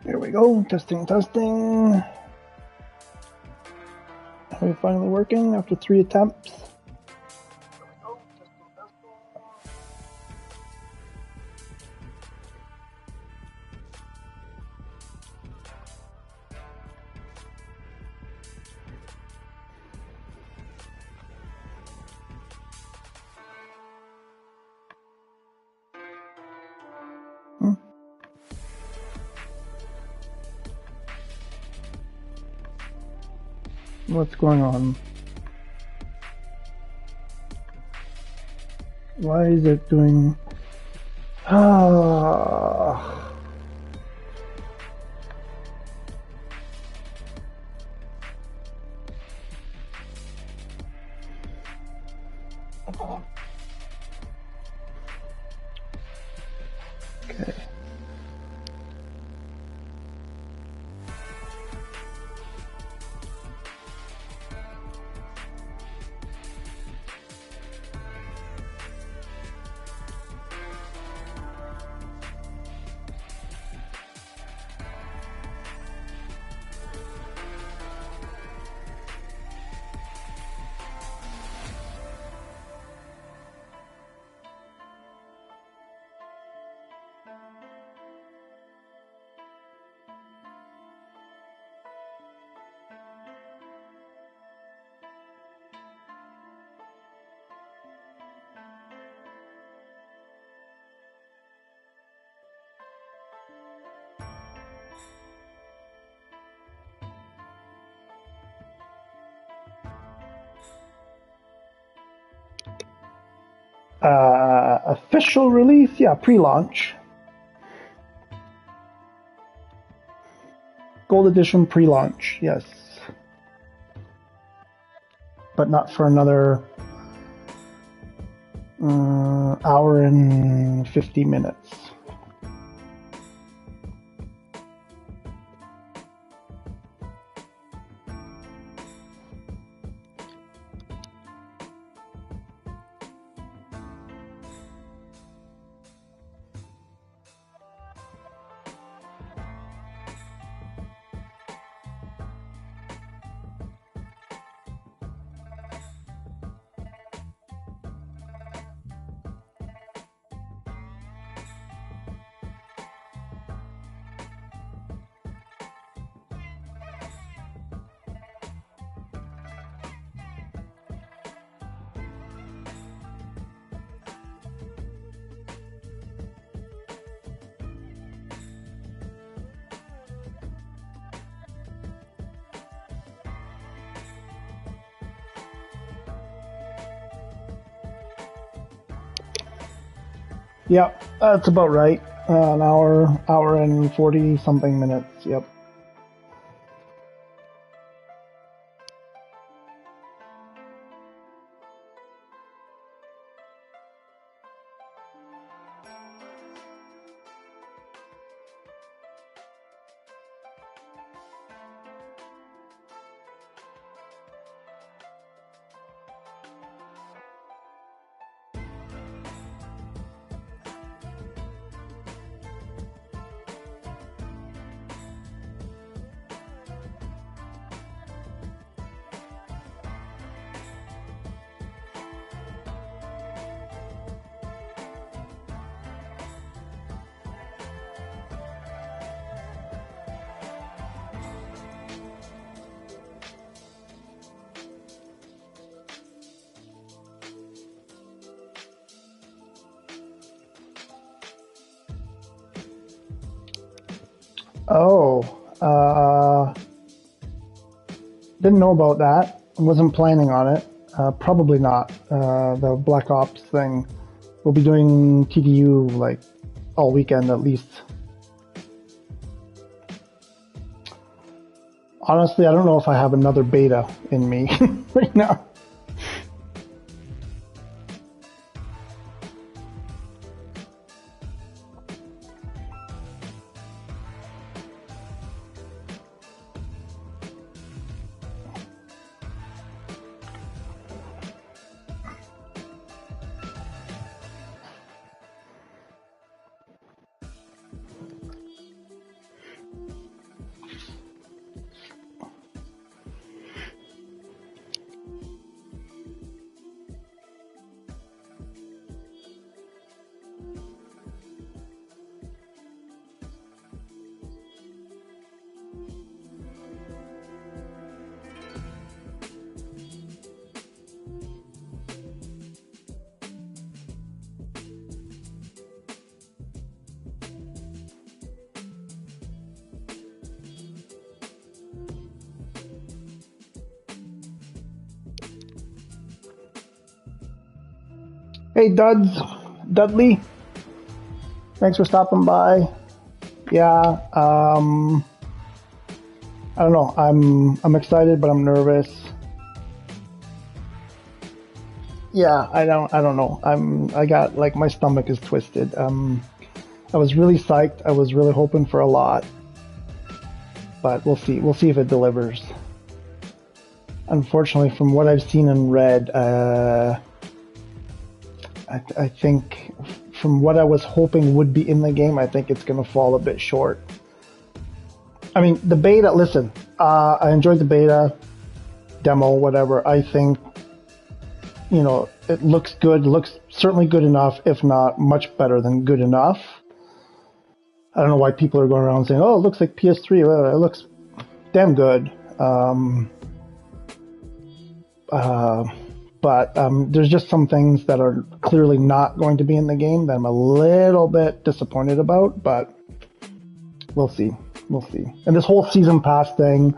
Here we go, testing, testing. Are we finally working after 3 attempts? What's going on? Why is it doing... Okay. Official release, yeah, pre-launch. Gold edition pre-launch, yes. But not for another hour and 50 minutes. Yep, that's about right. An hour and 40 something minutes. Yep. Oh, didn't know about that. Wasn't planning on it. Probably not. The Black Ops thing. We'll be doing TDU like all weekend at least. Honestly, I don't know if I have another beta in me right now. Hey, Dudley, thanks for stopping by. Yeah, I don't know. I'm excited, but I'm nervous. Yeah, I don't know. I got like my stomach is twisted. I was really psyched. I was really hoping for a lot, but we'll see. We'll see if it delivers. Unfortunately, from what I've seen and read, I think from what I was hoping would be in the game, I think it's going to fall a bit short. I mean, the beta, listen, I enjoyed the beta, demo, whatever. I think, you know, it looks good, looks certainly good enough, if not much better than good enough. I don't know why people are going around saying, oh, it looks like PS3. Well, it looks damn good. But there's just some things that are clearly not going to be in the game that I'm a little bit disappointed about, but we'll see. We'll see. And this whole season pass thing,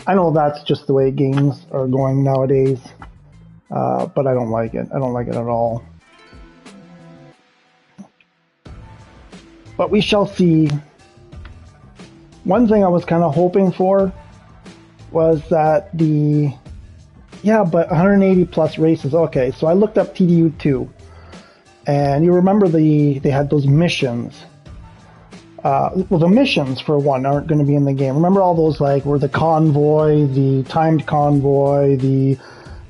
I know that's just the way games are going nowadays, but I don't like it. I don't like it at all. But we shall see. One thing I was kind of hoping for was that but 180 plus races. Okay, so I looked up TDU2, and you remember they had those missions. Well, the missions, for one, aren't going to be in the game. Remember all those, like, were the convoy, the timed convoy, the,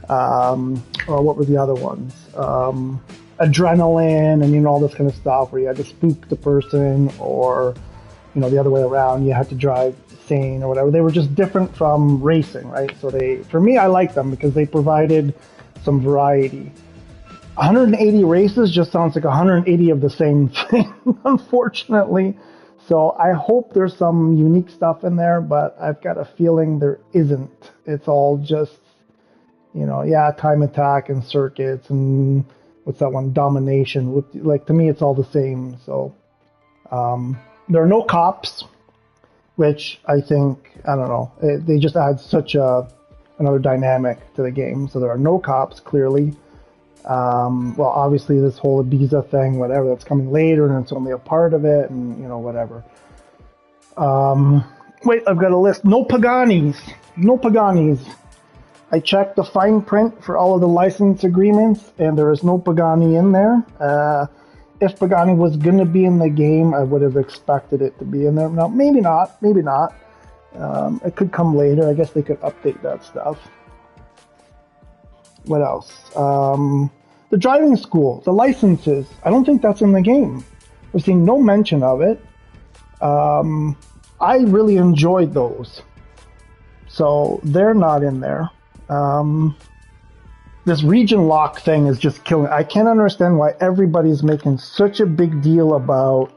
what were the other ones? Adrenaline, and, you know, all this kind of stuff where you had to spook the person, or, you know, the other way around, you had to drive sane or whatever. They were just different from racing, right? So for me, I like them because they provided some variety. 180 races just sounds like 180 of the same thing, unfortunately. So I hope there's some unique stuff in there, but I've got a feeling there isn't. It's all just, you know, time attack and circuits and what's that one, domination. Like, to me, it's all the same. So there are no cops, which I think, I don't know, they just add such another dynamic to the game. So there are no cops, clearly. Well, obviously this whole Ibiza thing, whatever, that's coming later, and it's only a part of it, and, you know, whatever. Wait, I've got a list. No Paganis. No Paganis. I checked the fine print for all of the license agreements, and there is no Pagani in there. If Pagani was going to be in the game, I would have expected it to be in there. Now, maybe not. Maybe not. It could come later. I guess they could update that stuff. What else? The driving school, the licenses. I don't think that's in the game. We're seeing no mention of it. I really enjoyed those. So they're not in there. This region lock thing is just killing. I can't understand why everybody's making such a big deal about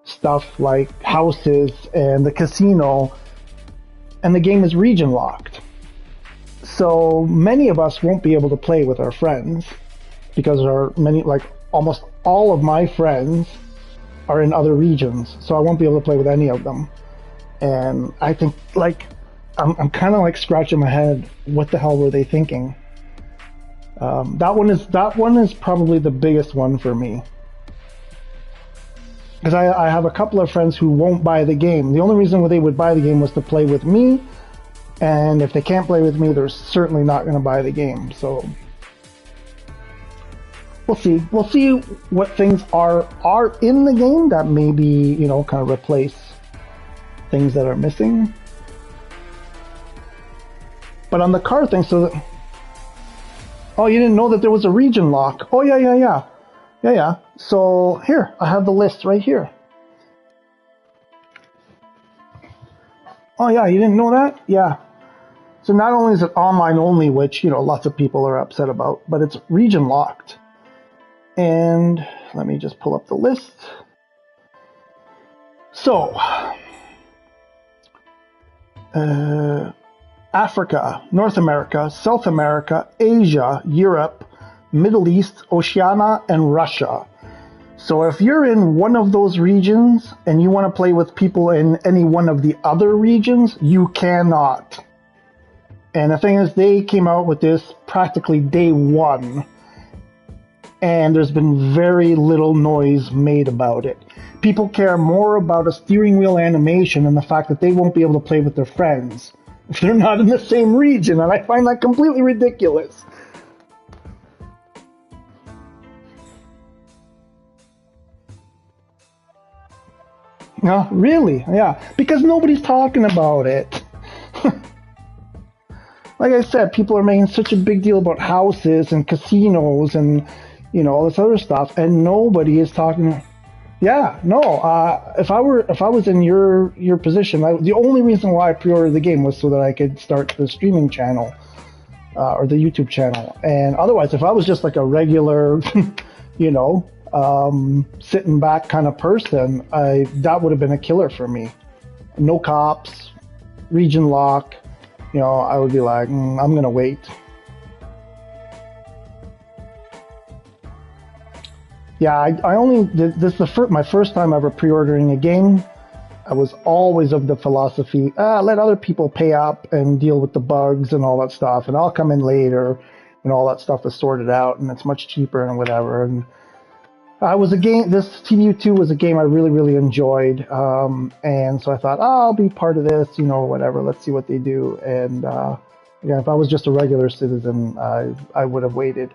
stuff like houses and the casino, and the game is region locked. So many of us won't be able to play with our friends because almost all of my friends are in other regions. So I won't be able to play with any of them. And I think, like, I'm kind of like scratching my head. What the hell were they thinking? That one is probably the biggest one for me. Because I have a couple of friends who won't buy the game. The only reason they would buy the game was to play with me. And if they can't play with me, they're certainly not going to buy the game. So we'll see. We'll see what things are in the game that maybe, you know, kind of replace things that are missing. But on the car thing, oh, you didn't know that there was a region lock? Oh, yeah. So here, I have the list right here. Oh, yeah, you didn't know that? Yeah. So not only is it online only, which, you know, lots of people are upset about, but it's region locked. And let me just pull up the list. So, Africa, North America, South America, Asia, Europe, Middle East, Oceania, and Russia. So if you're in one of those regions and you want to play with people in any one of the other regions, you cannot. And the thing is, they came out with this practically day one. and there's been very little noise made about it. People care more about a steering wheel animation and the fact that they won't be able to play with their friends if they're not in the same region, and I find that completely ridiculous. No, really? Yeah, because nobody's talking about it. Like I said, people are making such a big deal about houses and casinos and, you know, all this other stuff, and nobody is talking. Yeah, no. If I was in your position, the only reason why I pre-ordered the game was so that I could start the streaming channel or the YouTube channel. And otherwise, if I was just like a regular, you know, sitting back kind of person, that would have been a killer for me. No cops, region lock. You know, I would be like, I'm gonna wait. Yeah, I only this is my first time ever pre-ordering a game. I was always of the philosophy, let other people pay up and deal with the bugs and all that stuff, and I'll come in later when all that stuff is sorted out and it's much cheaper and whatever. And this TVU2 was a game I really, really enjoyed, and so I thought, I'll be part of this, you know, whatever. Let's see what they do. And yeah, if I was just a regular citizen, I would have waited.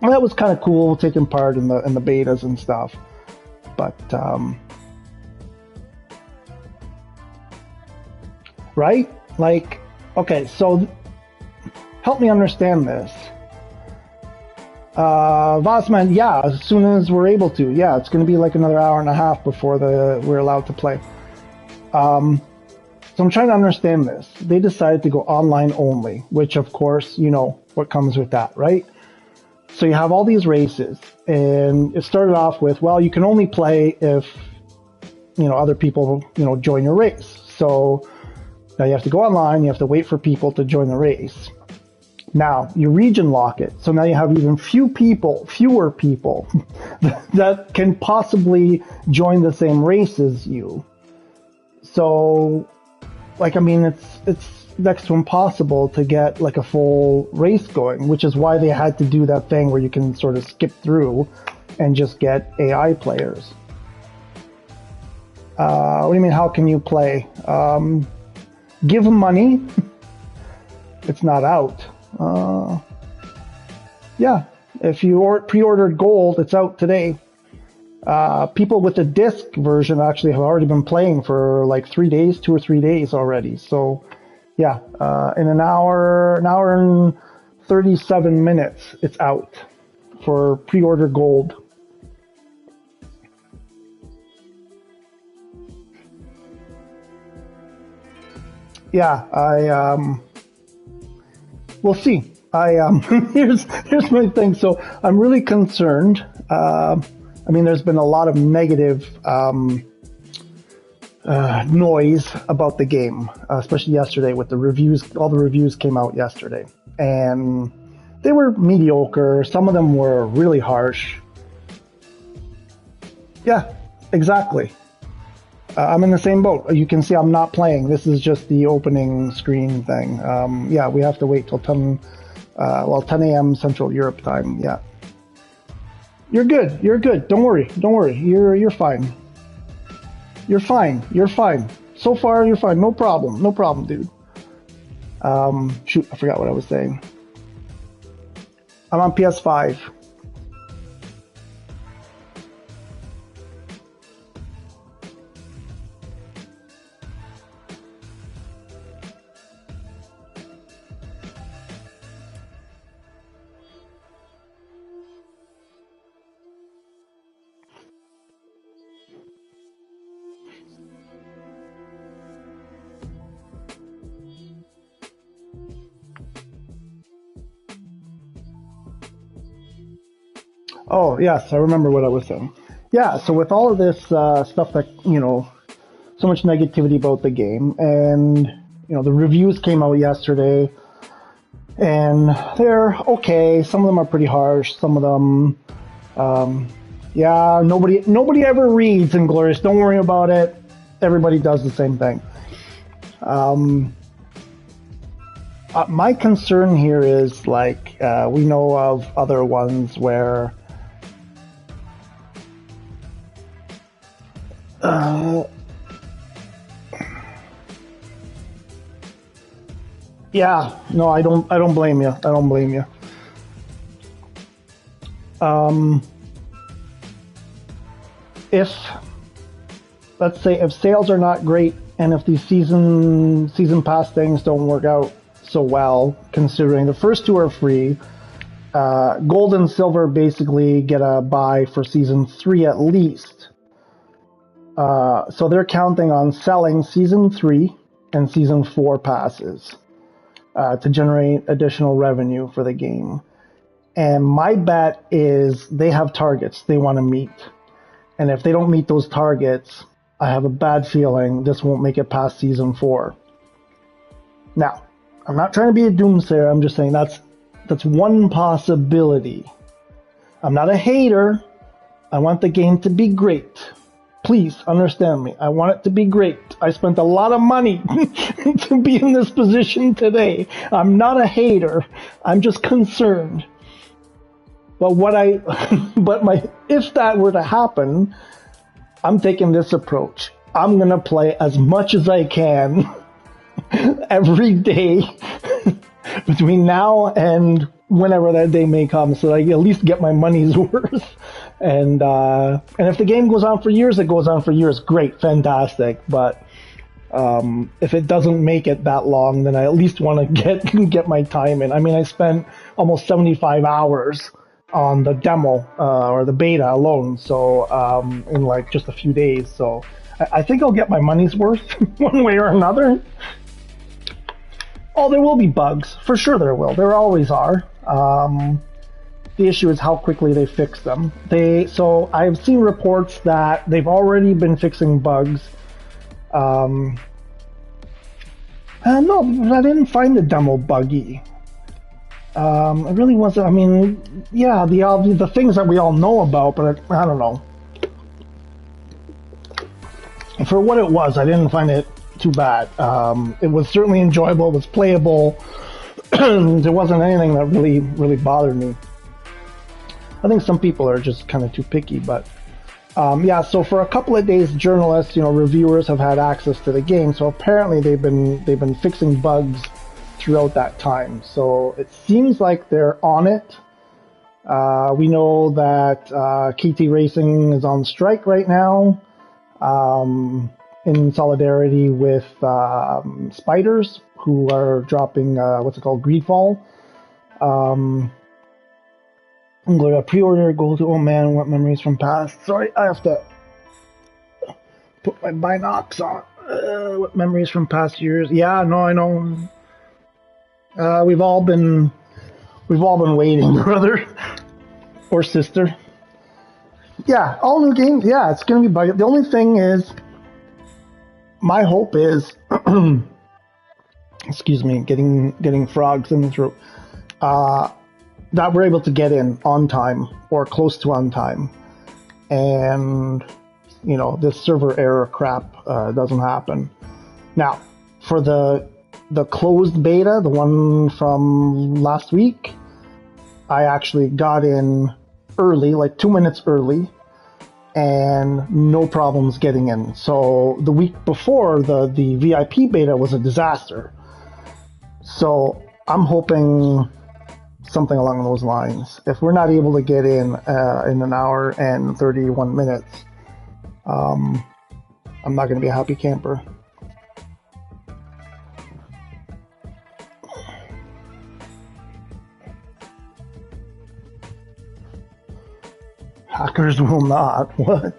And that was kind of cool, taking part in the betas and stuff. But right, like, okay, so help me understand this. Vossman, yeah, as soon as we're able to. Yeah, it's going to be like another hour and a half before we're allowed to play. So I'm trying to understand this. They decided to go online only, which of course, you know what comes with that, right? So you have all these races, and it started off with, well, you can only play if, you know, other people, you know, join your race. So now you have to go online, you have to wait for people to join the race. Now, you region lock it, so now you have even fewer people that can possibly join the same race as you. So, like, I mean, it's next to impossible to get, like, a full race going, which is why they had to do that thing where you can sort of skip through and just get AI players. What do you mean, how can you play? Give them money. It's not out. Yeah, if you pre-ordered gold, it's out today. People with the disc version actually have already been playing for like 2 or 3 days already. So, yeah, in an hour and 37 minutes, it's out for pre-order gold. Yeah, we'll see. Here's my thing. So I'm really concerned. I mean, there's been a lot of negative noise about the game, especially yesterday with the reviews. All the reviews came out yesterday, and they were mediocre. Some of them were really harsh. Yeah, exactly. I'm in the same boat. You can see I'm not playing. This is just the opening screen thing. Yeah, we have to wait till 10 a.m. Central Europe time. Yeah. You're good. You're good. Don't worry. Don't worry. You're fine. You're fine. You're fine. So far, you're fine. No problem. No problem, dude. Shoot, I forgot what I was saying. I'm on PS5. Oh, yes, I remember what I was saying. Yeah, so with all of this stuff that, you know, so much negativity about the game, and, you know, the reviews came out yesterday, and they're okay. Some of them are pretty harsh. Some of them, yeah, nobody ever reads Inglorious. Don't worry about it. Everybody does the same thing. My concern here is like we know of other ones where yeah, no, I don't blame you. I don't blame you. If let's say if sales are not great and if these season pass things don't work out so well, considering the first two are free, gold and silver basically get a buy for season 3 at least. So they're counting on selling season 3 and season 4 passes to generate additional revenue for the game. And my bet is they have targets they want to meet. And if they don't meet those targets, I have a bad feeling this won't make it past season 4. Now, I'm not trying to be a doomsayer. I'm just saying that's one possibility. I'm not a hater. I want the game to be great. Please understand me. I want it to be great. I spent a lot of money to be in this position today. I'm not a hater. I'm just concerned. But if that were to happen, I'm taking this approach. I'm going to play as much as I can every day between now and whenever that day may come, so that I at least get my money's worth. And if the game goes on for years, it goes on for years. Great, fantastic. But if it doesn't make it that long, then I at least want to get my time in. I mean, I spent almost 75 hours on the demo or the beta alone, so in like just a few days. So I think I'll get my money's worth one way or another. Oh, there will be bugs. For sure there will. There always are. The issue is how quickly they fix them. So I've seen reports that they've already been fixing bugs. No, I didn't find the demo buggy. It really wasn't. I mean, yeah, the things that we all know about, but I don't know. For what it was, I didn't find it too bad. It was certainly enjoyable. It was playable. There wasn't anything that really bothered me. I think some people are just kind of too picky, but yeah. So for a couple of days, journalists, reviewers have had access to the game. So apparently they've been fixing bugs throughout that time. So it seems like they're on it. We know that KT Racing is on strike right now, in solidarity with Spiders, who are dropping what's it called, Greedfall. I'm going to pre-order gold. Oh man, what memories from past. Sorry, I have to put my binocs on. What memories from past years. Yeah, no, I know. We've all been waiting, brother or sister. Yeah, all new games. Yeah, it's gonna be buggy. The only thing is, my hope is, excuse me, getting frogs in the throat. That we're able to get in on time or close to on time, and this server error crap doesn't happen. Now, for the closed beta, the one from last week, I actually got in early, like 2 minutes early, and no problems getting in. So the week before, the VIP beta was a disaster. So I'm hoping something along those lines. If we're not able to get in an hour and 31 minutes, I'm not going to be a happy camper. Hackers will not. What?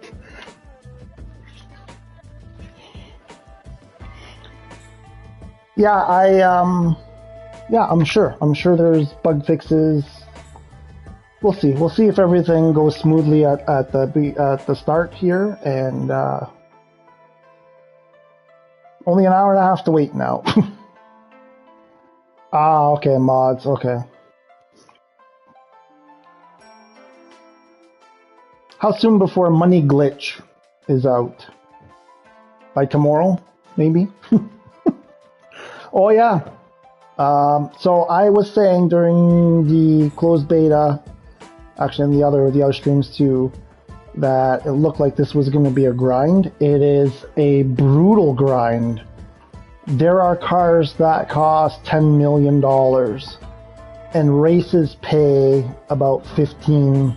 Yeah, I'm sure. I'm sure there's bug fixes. We'll see. We'll see if everything goes smoothly at the start here, and only an hour and a half to wait now. Okay, mods. Okay. How soon before Money Glitch is out? By tomorrow, maybe? Oh yeah. So I was saying during the closed beta, actually in the other streams too, that it looked like this was going to be a grind. It is a brutal grind. There are cars that cost $10 million, and races pay about 15.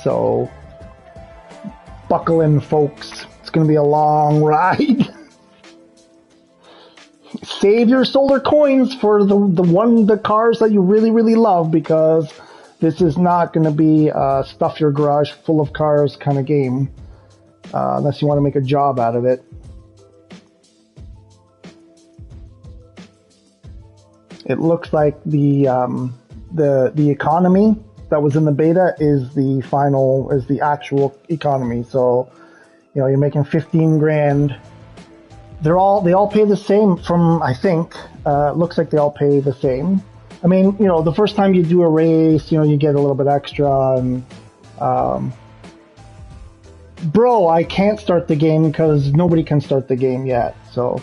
So buckle in, folks. It's going to be a long ride. Save your solar coins for the cars that you really, really love, because this is not going to be a stuff your garage full of cars kind of game, unless you want to make a job out of it. It looks like the economy that was in the beta is the actual economy. So, you're making 15 grand. They all pay the same from, I think, looks like they all pay the same. I mean, the first time you do a race, you get a little bit extra, and, bro, I can't start the game because nobody can start the game yet, so.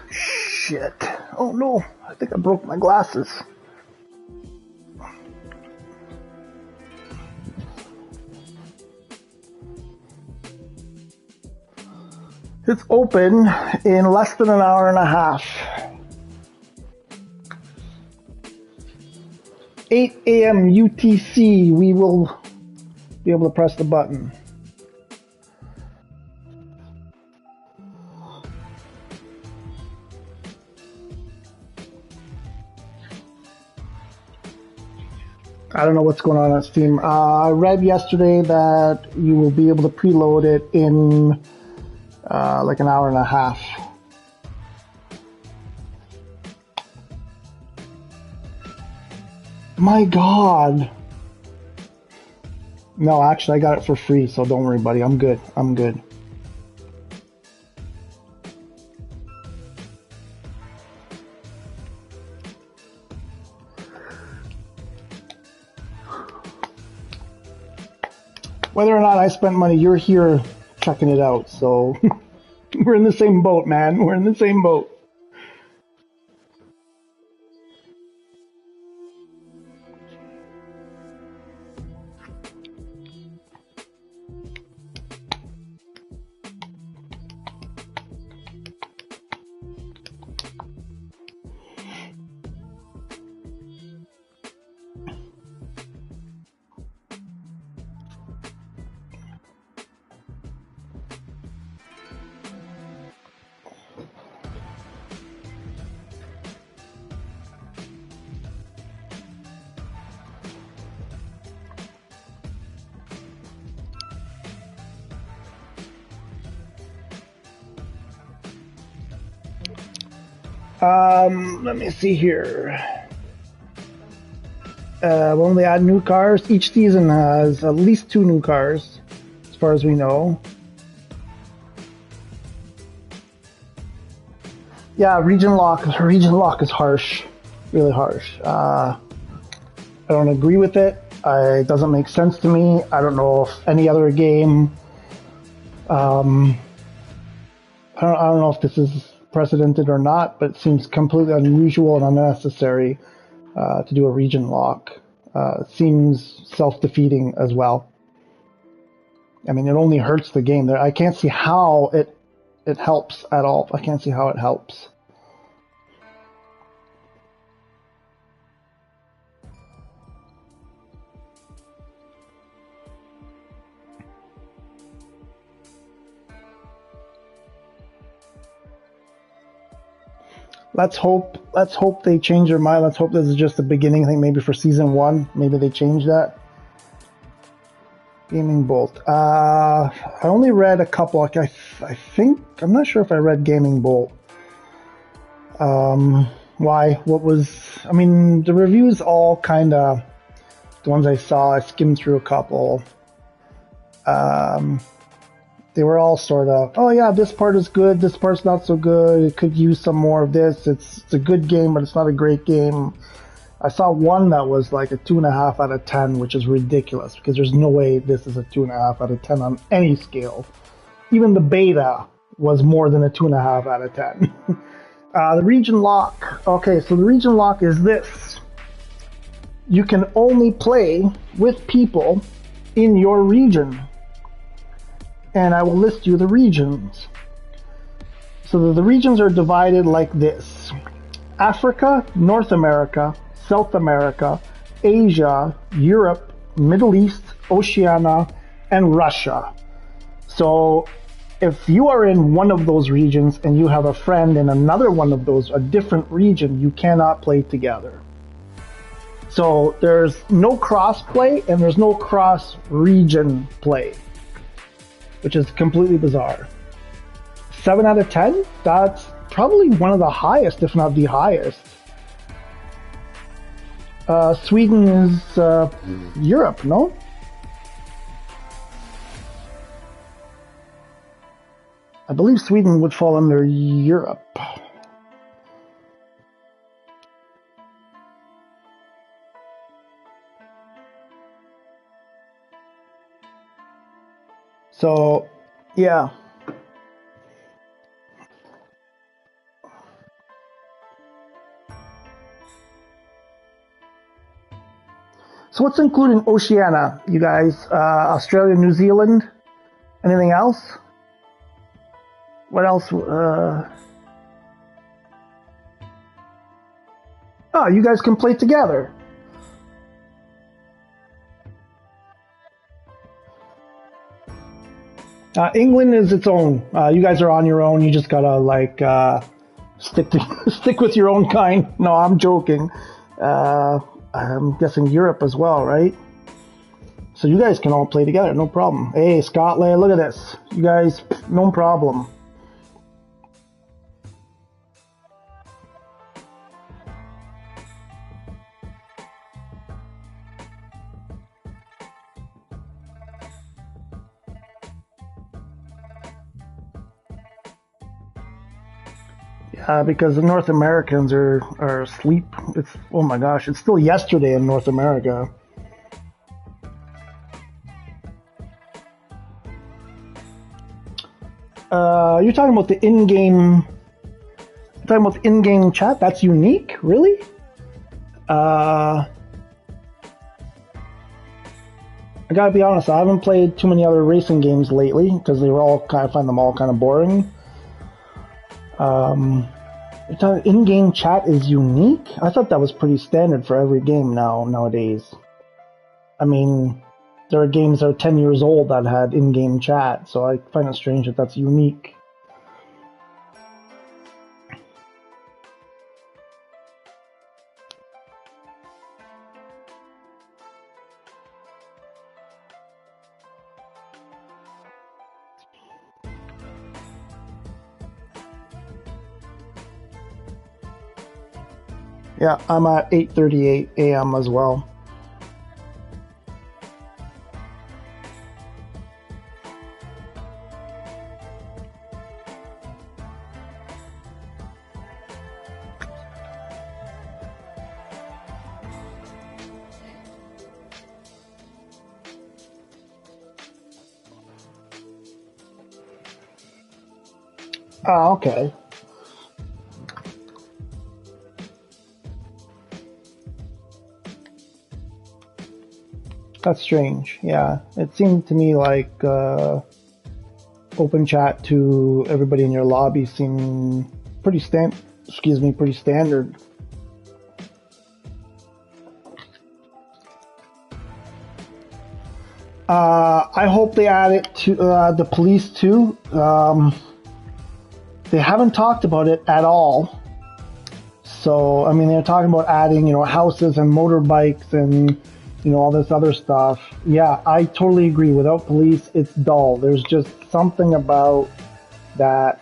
Shit. Oh no, I think I broke my glasses. It's open in less than an hour and a half. 8 a.m. UTC, we will be able to press the button. I don't know what's going on Steam. I read yesterday that you will be able to preload it in like an hour and a half. My God. No, actually, I got it for free, so don't worry, buddy. I'm good. I'm good. Whether or not I spent money, you're here checking it out, so we're in the same boat, man. We're in the same boat. Let me see here. When they add new cars, each season has at least 2 new cars, as far as we know. Yeah, region lock is harsh, really harsh. I don't agree with it. It doesn't make sense to me. I don't know if any other game. I don't know if this is precedented or not, but it seems completely unusual and unnecessary to do a region lock. It seems self-defeating as well. I mean, it only hurts the game. I can't see how it helps at all. I can't see how it helps. Let's hope they change their mind. Let's hope this is just the beginning. I think maybe for season 1, maybe they change that. Gaming Bolt. I only read a couple. Like I think, I'm not sure if I read Gaming Bolt. Why? What was? I mean, the reviews all kind of, the ones I saw. I skimmed through a couple. They were all sort of, oh yeah, this part is good, this part's not so good, it could use some more of this, it's a good game, but it's not a great game. I saw one that was like a 2.5 out of 10, which is ridiculous, because there's no way this is a 2.5 out of 10 on any scale. Even the beta was more than a 2.5 out of 10. The region lock. Okay, so the region lock is this. You can only play with people in your region. And I will list you the regions. So the regions are divided like this. Africa, North America, South America, Asia, Europe, Middle East, Oceania, and Russia. So if you are in one of those regions and you have a friend in another one of those, a different region, you cannot play together. So there's no cross play and there's no cross region play, which is completely bizarre. 7 out of 10? That's probably one of the highest, if not the highest. Sweden is Europe, no? I believe Sweden would fall under Europe. So, yeah. So what's included in Oceania, you guys? Australia, New Zealand? Anything else? What else? Oh, you guys can play together. England is its own. You guys are on your own. You just gotta like stick with your own kind. No, I'm joking. I'm guessing Europe as well, right? So you guys can all play together, no problem. Hey, Scotland, look at this. You guys, no problem. Because the North Americans are asleep. It's, oh my gosh, it's still yesterday in North America. You're talking about the in-game. You're talking about the in-game chat. That's unique, really. I gotta be honest. I haven't played too many other racing games lately because they were all I find them all kind of boring. In-game chat is unique? I thought that was pretty standard for every game nowadays. I mean, there are games that are 10 years old that had in-game chat, so I find it strange that that's unique. Yeah, I'm at 8:38 a.m. as well. Oh, okay. That's strange. Yeah, it seemed to me like open chat to everybody in your lobby seemed pretty pretty standard. I hope they add it to the police too. They haven't talked about it at all. So, I mean, they're talking about adding, houses and motorbikes and all this other stuff. Yeah, I totally agree. Without police, it's dull. There's just something about that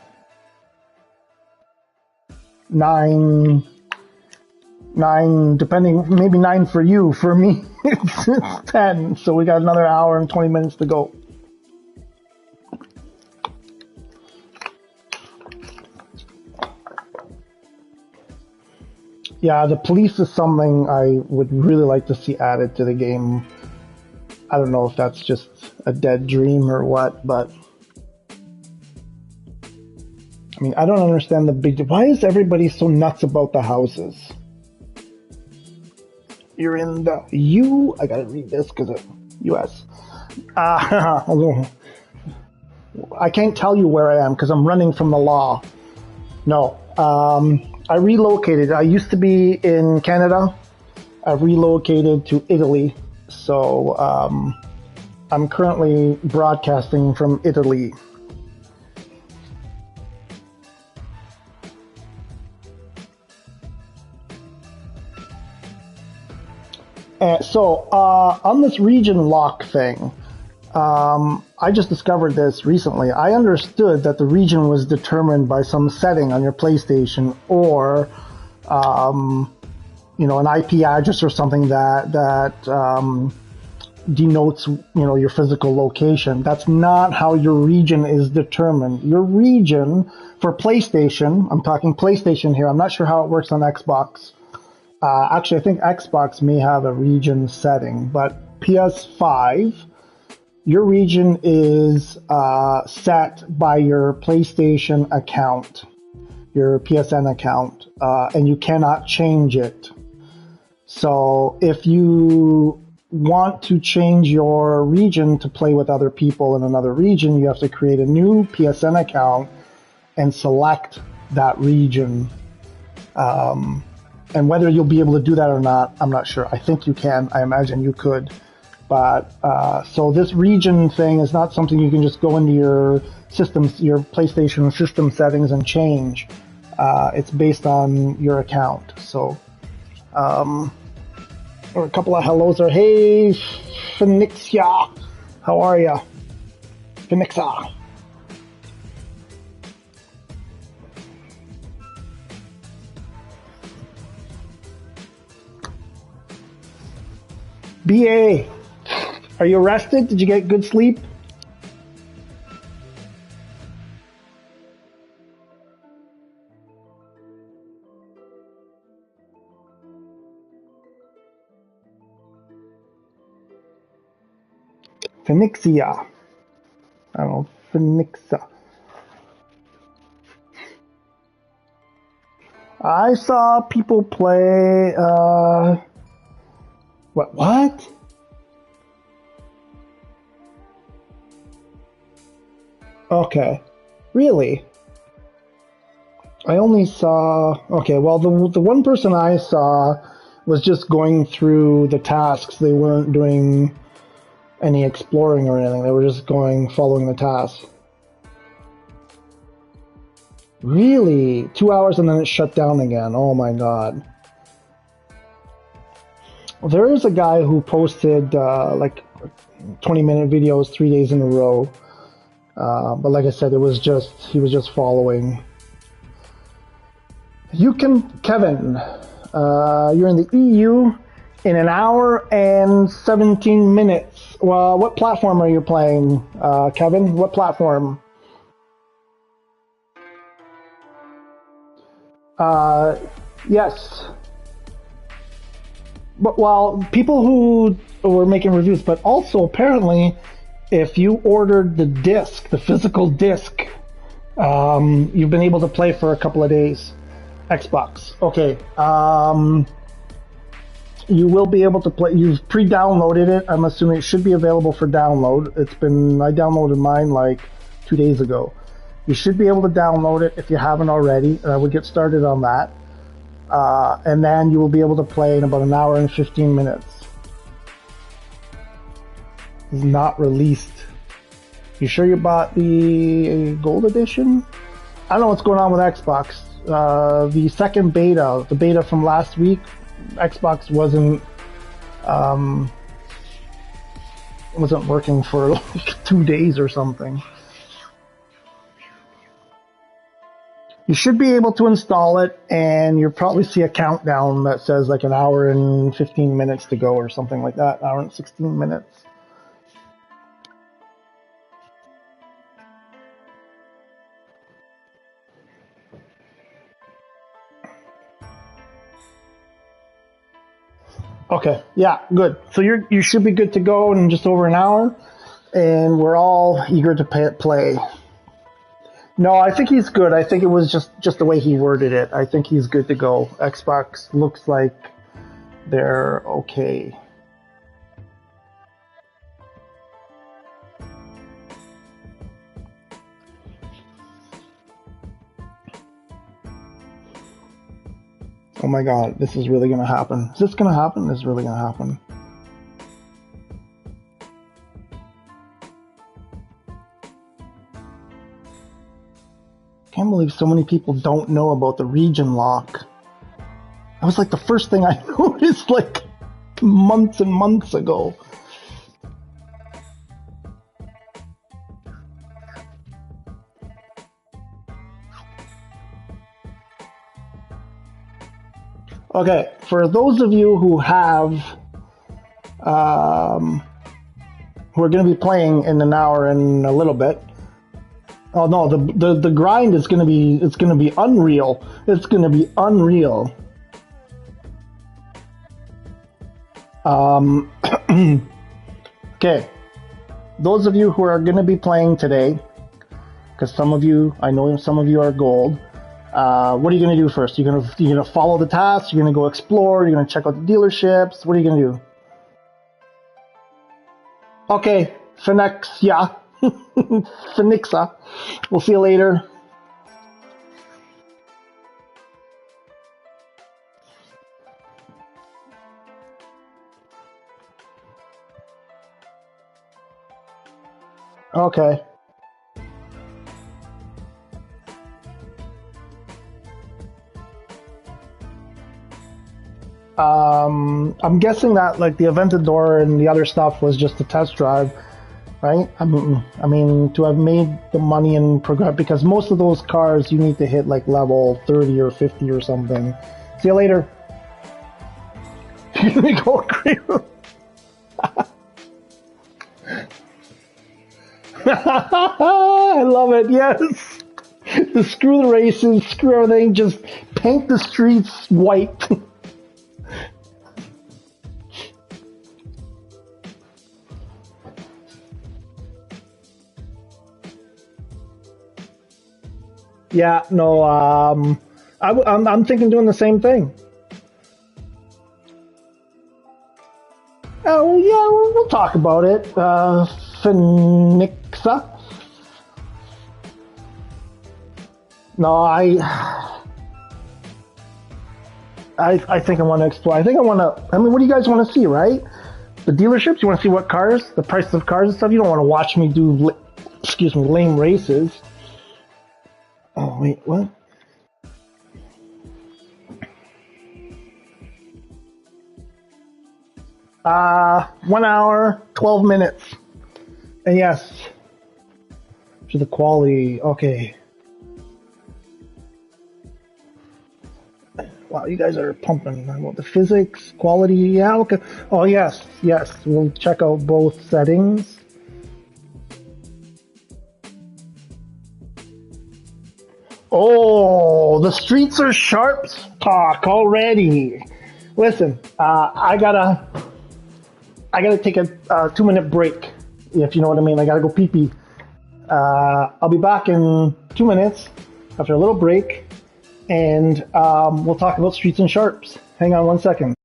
9, depending, maybe 9 for you. For me, it's 10. So we got another hour and 20 minutes to go. Yeah, the police is something I would really like to see added to the game. I don't know if that's just a dead dream or what, but I mean, I don't understand the big. Why is everybody so nuts about the houses? You're in the I gotta read this because of U.S. I can't tell you where I am because I'm running from the law. No, I relocated. I used to be in Canada. I relocated to Italy, so I'm currently broadcasting from Italy. So on this region lock thing, I just discovered this recently. I understood that the region was determined by some setting on your PlayStation or, an IP address or something that denotes, your physical location. That's not how your region is determined. Your region for PlayStation, I'm talking PlayStation here. I'm not sure how it works on Xbox. Actually, I think Xbox may have a region setting, but PS5, your region is set by your PlayStation account, your PSN account, and you cannot change it. So if you want to change your region to play with other people in another region, you have to create a new PSN account and select that region. And whether you'll be able to do that or not, I'm not sure. I think you can. I imagine you could. But so this region thing is not something you can just go into your systems, your PlayStation system settings and change. It's based on your account. So a couple of hellos are, hey, Phoenixia, how are ya? Phoenixa. BA, are you rested? Did you get good sleep? Phoenixia. I don't know, Phoenixa. I saw people play, what? Okay. Really? I only saw, okay, well, the one person I saw was just going through the tasks. They weren't doing any exploring or anything. They were just following the tasks. Really? 2 hours and then it shut down again. Oh my god. There is a guy who posted like 20-minute videos 3 days in a row. But like I said, he was just following. Kevin, you're in the EU in an hour and 17 minutes. Well, what platform are you playing, Kevin? What platform? Yes. But well, people who were making reviews, but also apparently, if you ordered the disc, the physical disc, you've been able to play for a couple of days. Xbox. Okay. You will be able to play. You've pre-downloaded it. I'm assuming it should be available for download. I downloaded mine like 2 days ago. You should be able to download it if you haven't already. I would get started on that. And then you will be able to play in about an hour and 15 minutes. It's not released. You sure you bought the gold edition? I don't know what's going on with Xbox. The second beta, the beta from last week, Xbox wasn't working for like 2 days or something. You should be able to install it, and you'll probably see a countdown that says like an hour and 15 minutes to go or something like that, an hour and 16 minutes. Okay, yeah, good. So you should be good to go in just over an hour, and we're all eager to play. No, I think he's good. I think it was just the way he worded it. I think he's good to go. Xbox looks like they're okay. Oh my god, this is really gonna happen. Is this gonna happen? This is really gonna happen. Can't believe so many people don't know about the region lock. That was like the first thing I noticed like months and months ago. Okay, for those of you who have who are going to be playing in an hour and a little bit. Oh no, the grind is going to be, it's going to be unreal. It's going to be unreal. Okay, those of you who are going to be playing today, because some of you, I know some of you are gold. What are you going to do first? You're gonna follow the tasks. You're going to go explore. You're going to check out the dealerships. What are you going to do? Okay, Phoenixia. Phoenixa. We'll see you later. Okay. I'm guessing that like the Aventador and the other stuff was just a test drive, right? I mean, to have made the money and progress, because most of those cars you need to hit like level 30 or 50 or something. See you later. Here we go, I love it. Yes. Screw the races, screw everything. Just paint the streets white. Yeah, no, I'm thinking doing the same thing. Oh, yeah, we'll talk about it. Phoenixa? No, I think I want to explore. I think I want to. I mean, what do you guys want to see, right? The dealerships. You want to see what cars, the prices of cars and stuff. You don't want to watch me do, excuse me, lame races. Oh wait, what? 1 hour, 12 minutes. And yes, to the quality. Okay. Wow, you guys are pumping. Well, the physics, quality, yeah, okay. Oh, yes, yes. We'll check out both settings. Oh, the streets are sharp talk already. Listen, I gotta take a 2 minute break, if you know what I mean. I gotta go pee pee. I'll be back in 2 minutes after a little break, and we'll talk about streets and sharps. Hang on 1 second.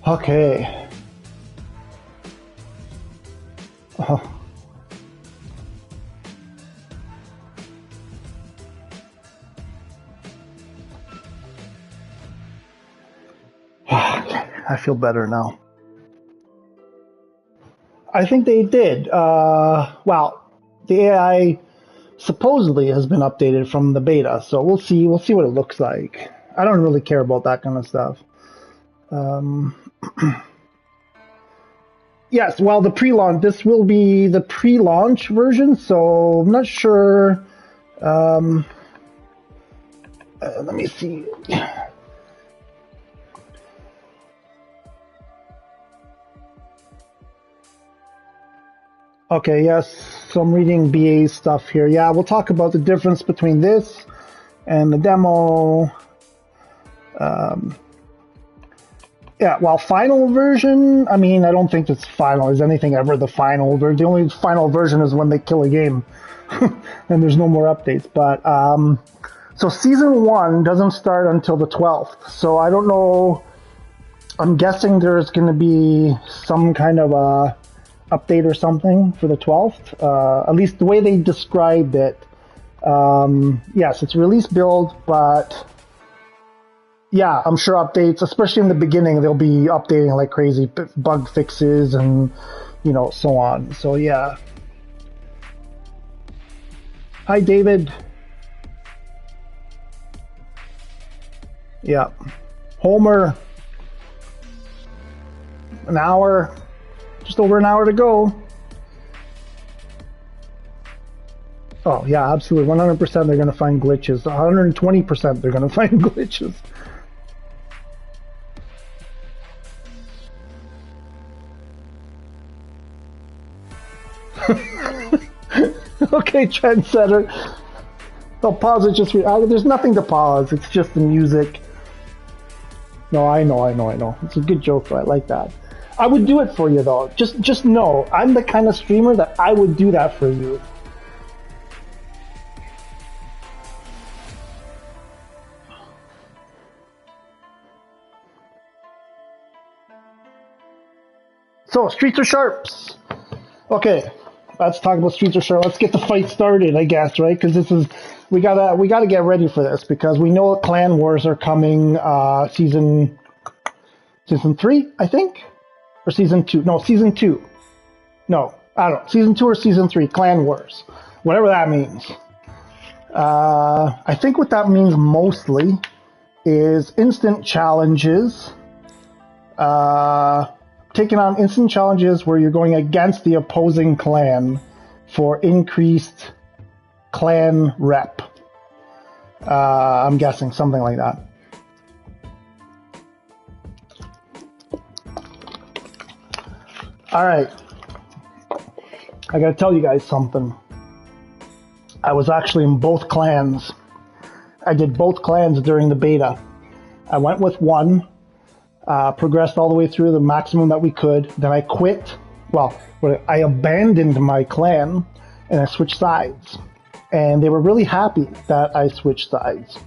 Okay. I feel better now. I think they did. Well, the AI supposedly has been updated from the beta, so we'll see. We'll see what it looks like. I don't really care about that kind of stuff. Yes, well, the pre-launch. This will be the pre-launch version, so I'm not sure. Let me see. Okay, yes, so I'm reading BA's stuff here. Yeah, we'll talk about the difference between this and the demo. Yeah, well, final version, I mean, I don't think it's final. Is anything ever the final? The only final version is when they kill a game and there's no more updates. But, so season 1 doesn't start until the 12th. So I don't know. I'm guessing there's going to be some kind of a update or something for the 12th. At least the way they described it. Yes, it's release build, but yeah, I'm sure updates, especially in the beginning, they'll be updating like crazy, bug fixes and, you know, so on. So yeah. Hi, David. Yeah. Homer. An hour. Just over an hour to go. Oh, yeah, absolutely. 100% they're going to find glitches. 120% they're going to find glitches. Okay, trendsetter. I'll pause it just. There's nothing to pause. It's just the music. No, I know. It's a good joke, though. I like that. I would do it for you, though. Just know, I'm the kind of streamer that I would do that for you. So, Streets or Sharps? Okay, let's talk about Streets or Sharps. Let's get the fight started, I guess, right? Because we gotta get ready for this because we know Clan Wars are coming. Season 3, I think. Or season 2. No, season 2. No, I don't know. Season 2 or season 3. Clan Wars. Whatever that means. I think what that means mostly is instant challenges. Taking on instant challenges where you're going against the opposing clan for increased clan rep. I'm guessing something like that. All right, I gotta tell you guys something. I was actually in both clans. I did both clans during the beta. I went with one, progressed all the way through the maximum that we could. Then I quit. Well, I abandoned my clan and I switched sides. And they were really happy that I switched sides.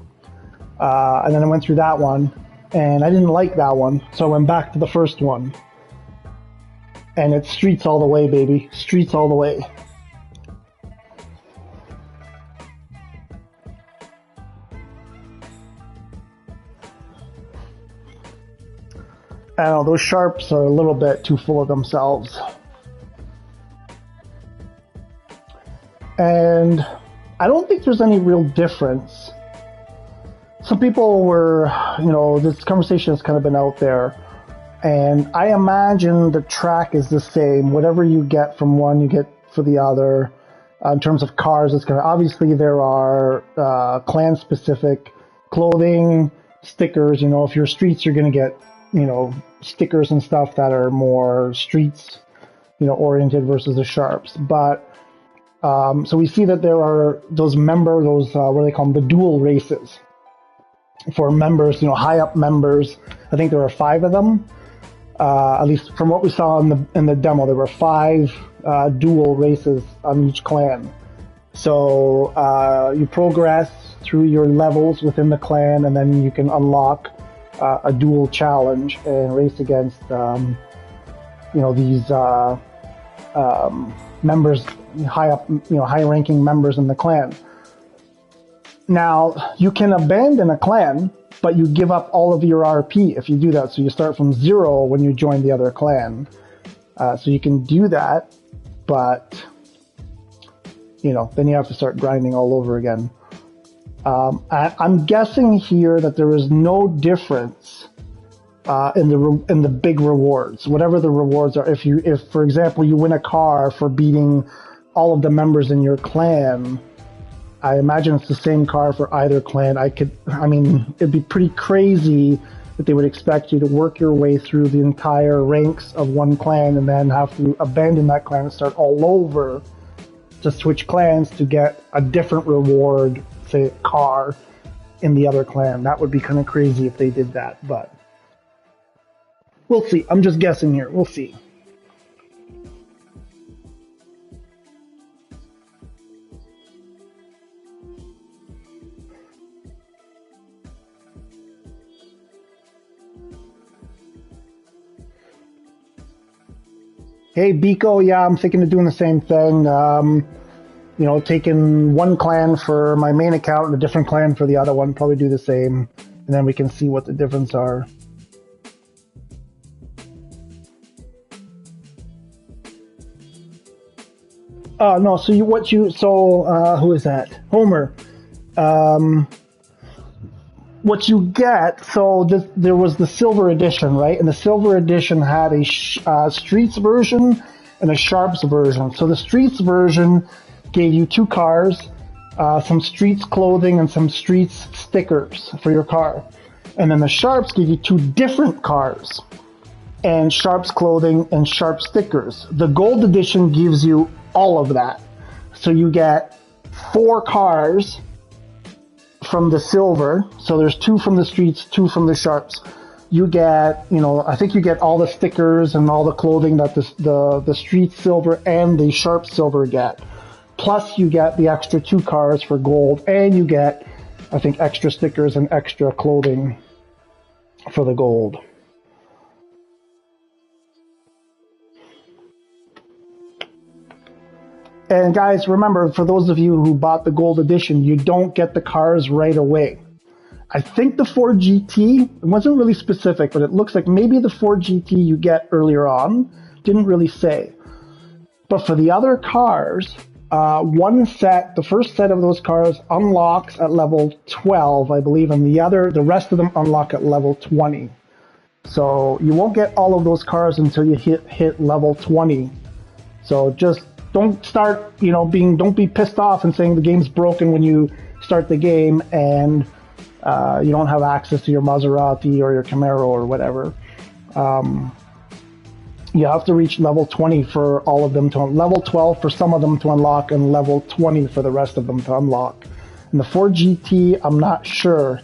And then I went through that one and I didn't like that one. So I went back to the first one. And it's streets all the way, baby. Streets all the way. I don't know, those Sharps are a little bit too full of themselves. And I don't think there's any real difference. Some people were, you know, this conversation has kind of been out there. And I imagine the track is the same. Whatever you get from one, you get for the other. In terms of cars, it's going to, obviously there are clan-specific clothing, stickers. You know, if you're streets, you're going to get, you know, stickers and stuff that are more streets, you know, oriented versus the Sharps. But so we see that there are those what do they call them, the dual races for members, you know, high up members. I think there are 5 of them. At least from what we saw in the demo, there were 5 dual races on each clan. So you progress through your levels within the clan, and then you can unlock a dual challenge and race against these members, high-ranking members in the clan. Now, you can abandon a clan, but you give up all of your RP if you do that. So you start from 0 when you join the other clan. So you can do that, but, then you have to start grinding all over again. I'm guessing here that there is no difference in the big rewards, whatever the rewards are. If for example, you win a car for beating all of the members in your clan, I imagine it's the same car for either clan. It'd be pretty crazy that they would expect you to work your way through the entire ranks of one clan and then have to abandon that clan and start all over to switch clans to get a different reward, say a car, in the other clan. That would be kind of crazy if they did that, but we'll see. I'm just guessing here. We'll see. Hey, Biko, yeah, I'm thinking of doing the same thing. Taking one clan for my main account and a different clan for the other one. Probably do the same, and then we can see what the difference are. No, who is that? Homer. What you get, there was the silver edition, right? And the silver edition had a streets version and a sharps version. So the streets version gave you 2 cars, some streets clothing and some streets stickers for your car. And then the sharps gave you 2 different cars and sharps clothing and sharp stickers. The gold edition gives you all of that. So you get 4 cars from the silver, so there's 2 from the streets, 2 from the sharps. You get, I think you get all the stickers and all the clothing that the street silver and the sharp silver get. Plus you get the extra 2 cars for gold, and you get, I think, extra stickers and extra clothing for the gold. And guys, remember, for those of you who bought the gold edition, you don't get the cars right away. I think the Ford GT, it wasn't really specific, but it looks like maybe the Ford GT you get earlier on. Didn't really say. But for the other cars, the first set of those cars unlocks at level 12, I believe, and the rest of them unlock at level 20. So you won't get all of those cars until you hit level 20. So just don't start, don't be pissed off and saying the game's broken when you start the game and you don't have access to your Maserati or your Camaro or whatever. You have to reach level 20 for all of them level 12 for some of them to unlock, and level 20 for the rest of them to unlock. And the Ford GT, I'm not sure.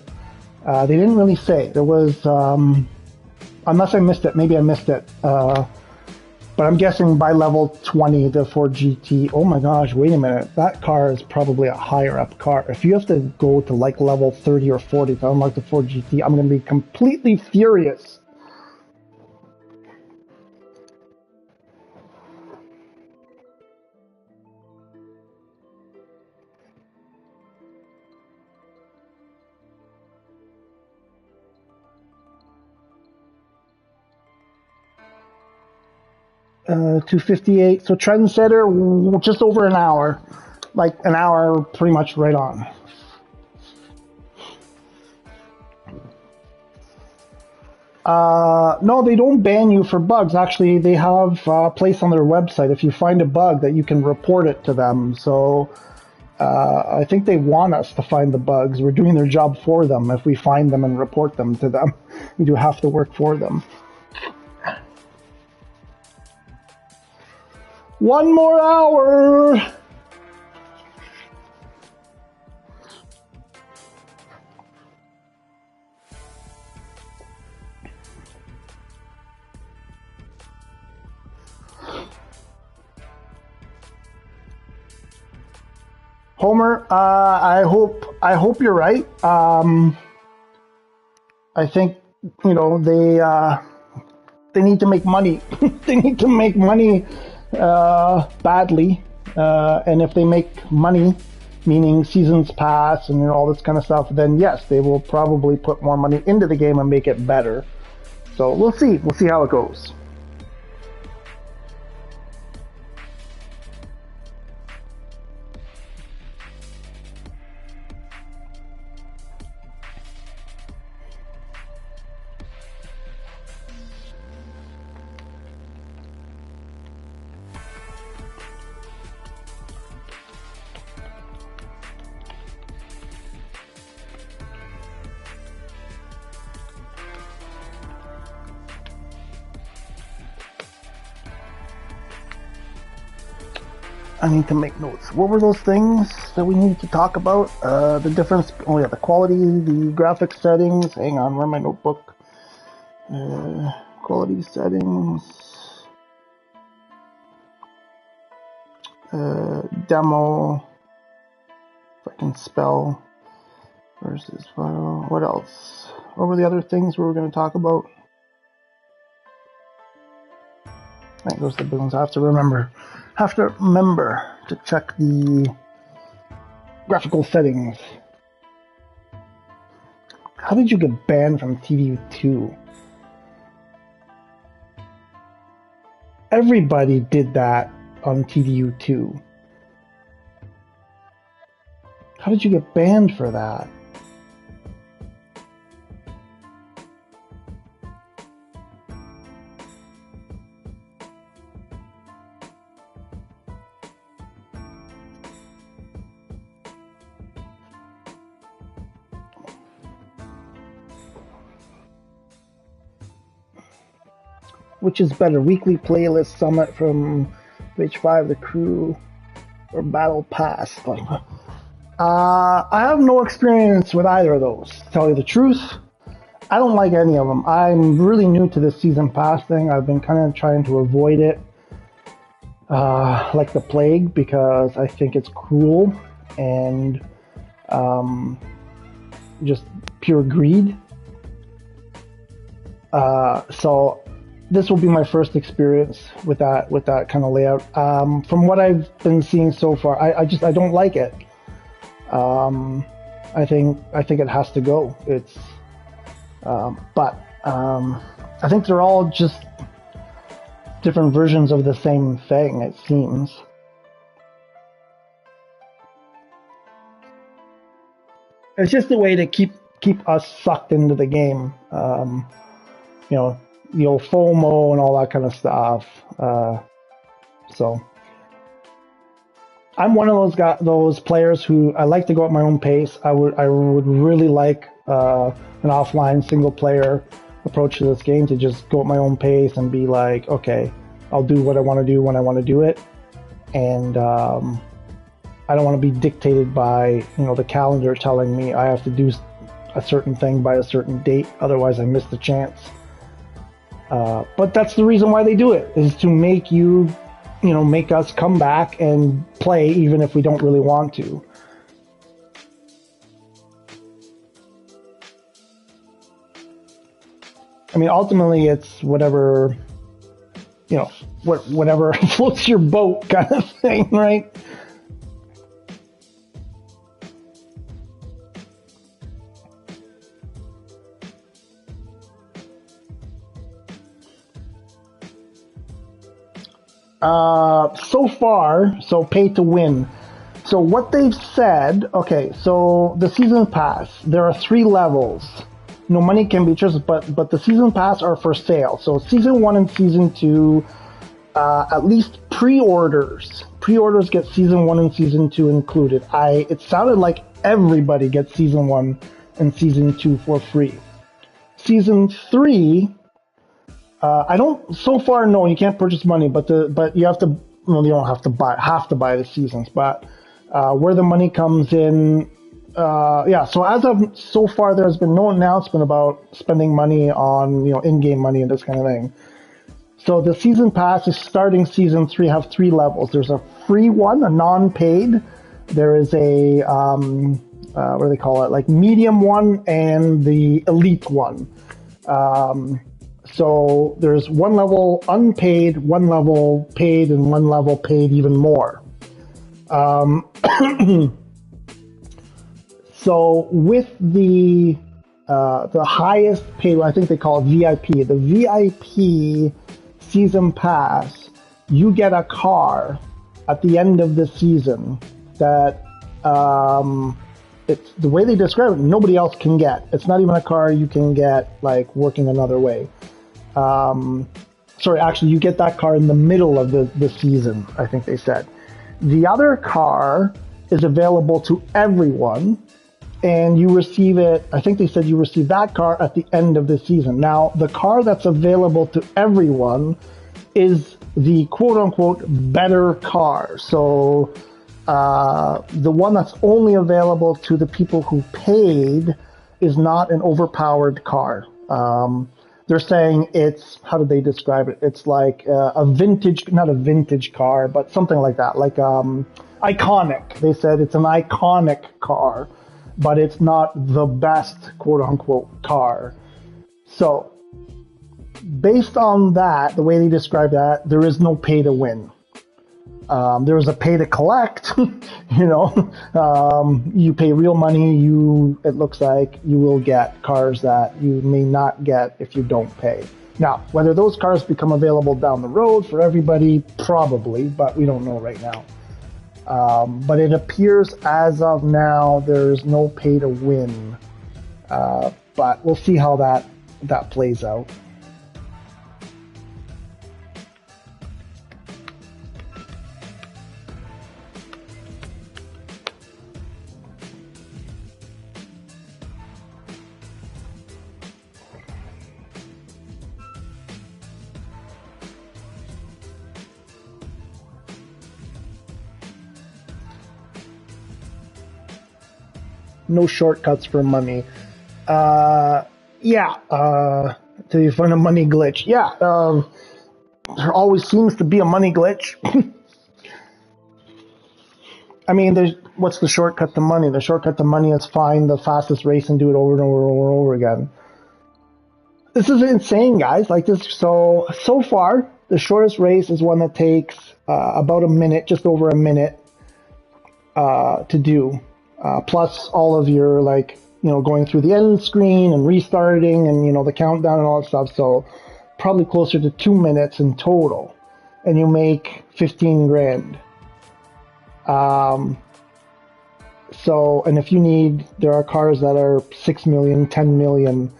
They didn't really say. There was, unless I missed it, maybe I missed it. But I'm guessing by level 20, the Ford GT, oh my gosh, wait a minute, that car is probably a higher up car. If you have to go to like level 30 or 40 to unlock the Ford GT, I'm going to be completely furious. $258. So Trendsetter, just over an hour. Like an hour, pretty much right on. No, they don't ban you for bugs. Actually, they have a place on their website. If you find a bug, that you can report it to them. So I think they want us to find the bugs. We're doing their job for them. If we find them and report them to them, we do half the work for them. One more hour! Homer, I hope you're right. I think they need to make money. They need to make money badly, and if they make money, meaning seasons pass and all this kind of stuff, then yes, they will probably put more money into the game and make it better. So we'll see. We'll see how it goes. I need to make notes. What were those things that we needed to talk about? The difference. Oh yeah, the quality, the graphics settings. Hang on, where's my notebook? Quality settings. Demo. If I can spell. Versus file. What else? What were the other things we were going to talk about? I think those are the big ones. I have to remember to check the graphical settings. How did you get banned from TVU2? Everybody did that on TVU2. How did you get banned for that? Which is better, weekly playlist summit from H5, the crew, or battle pass? I have no experience with either of those, to tell you the truth. I don't like any of them. I'm really new to this season pass thing. I've been kind of trying to avoid it like the plague, because I think it's cruel and just pure greed. So this will be my first experience with that kind of layout. From what I've been seeing so far, I don't like it. I think it has to go. But I think they're all just different versions of the same thing, it seems. It's just a way to keep us sucked into the game. The old FOMO and all that kind of stuff. So I'm one of those players who I like to go at my own pace. I would really like an offline single player approach to this game, to just go at my own pace and be like, okay, I'll do what I want to do when I want to do it, and I don't want to be dictated by the calendar telling me I have to do a certain thing by a certain date, otherwise I miss the chance. But that's the reason why they do it, is to make make us come back and play even if we don't really want to. I mean, ultimately it's whatever, whatever floats your boat kind of thing, right? So far, so pay to win. So what they've said, okay, so the season pass, there are 3 levels. No money can be trusted, but the season pass are for sale. So season 1 and season 2, at least pre-orders get season 1 and season 2 included. It sounded like everybody gets season 1 and season 2 for free. Season 3, I don't so far know you can't purchase money, but you have to. Well, you don't have to buy the seasons, but where the money comes in, yeah. So as of so far, there has been no announcement about spending money on in-game money and this kind of thing. So the season pass is starting season 3 have 3 levels. There's a free one, a non-paid. There is a what do they call it? Like medium one and the elite one. So there's one level unpaid, one level paid, and one level paid even more. So with the highest paid, I think they call it VIP, the VIP season pass, you get a car at the end of the season that it's the way they describe it, nobody else can get. It's not even a car you can get like working another way. Sorry, actually, you get that car in the middle of the season, I think they said. The other car is available to everyone, and you receive it, I think they said you receive that car at the end of the season. Now, the car that's available to everyone is the quote-unquote better car. So the one that's only available to the people who paid is not an overpowered car. They're saying it's, how did they describe it? It's like a vintage, not a vintage car, but something like that, like iconic. They said it's an iconic car, but it's not the best quote-unquote car. So based on that, the way they describe that, there is no pay to win. There is a pay to collect, you pay real money, it looks like you will get cars that you may not get if you don't pay. Now, whether those cars become available down the road for everybody, probably, but we don't know right now. But it appears as of now, there's no pay to win. But we'll see how that plays out. No shortcuts for money. Till you find a money glitch. There always seems to be a money glitch. I mean, what's the shortcut to money? The shortcut to money is find the fastest race and do it over and over and over and over again. This is insane, guys. Like this, so far, the shortest race is one that takes about a minute, just over a minute, to do. Plus all of your going through the end screen and restarting and, the countdown and all that stuff. So probably closer to 2 minutes in total, and you make 15 grand. And if you need, there are cars that are 6 million, 10 million,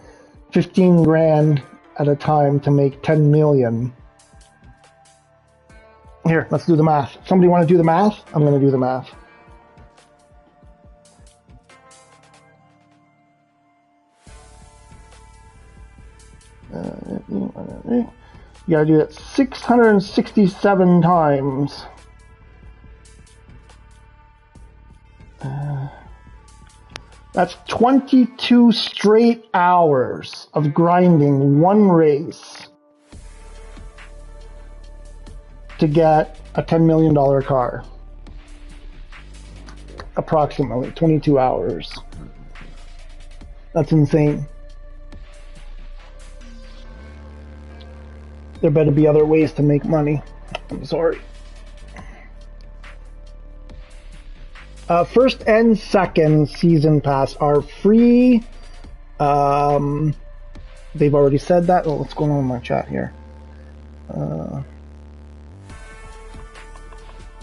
15 grand at a time to make 10 million. Here, let's do the math. Somebody want to do the math? I'm going to do the math. You gotta do that 667 times. That's 22 straight hours of grinding one race to get a $10 million car. Approximately 22 hours. That's insane. There better be other ways to make money. I'm sorry. First and second season pass are free. They've already said that. Oh, what's going on in my chat here?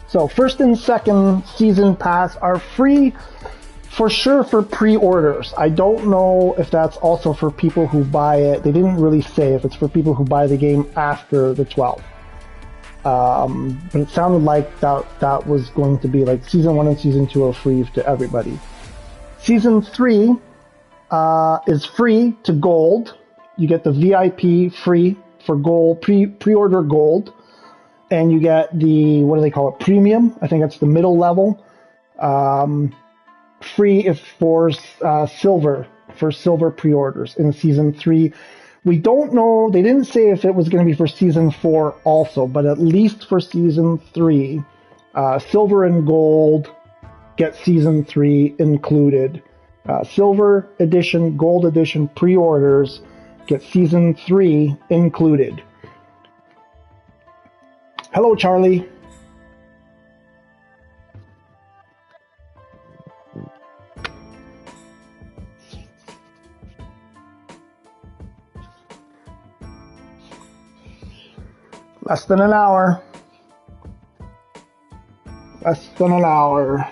So first and second season pass are free for sure for pre-orders. I don't know if that's also for people who buy it. They didn't really say if it's for people who buy the game after the 12th. But it sounded like that was going to be like Season 1 and Season 2 are free to everybody. Season 3 is free to Gold. You get the VIP free for Gold, pre-order Gold. And you get the, what do they call it, Premium? I think that's the middle level. Free if for silver pre-orders in Season 3. We don't know, they didn't say if it was going to be for Season 4 also, but at least for Season 3, silver and gold get Season 3 included. Silver edition, gold edition pre-orders get season 3 included. Hello, Charlie. Less than an hour. Less than an hour.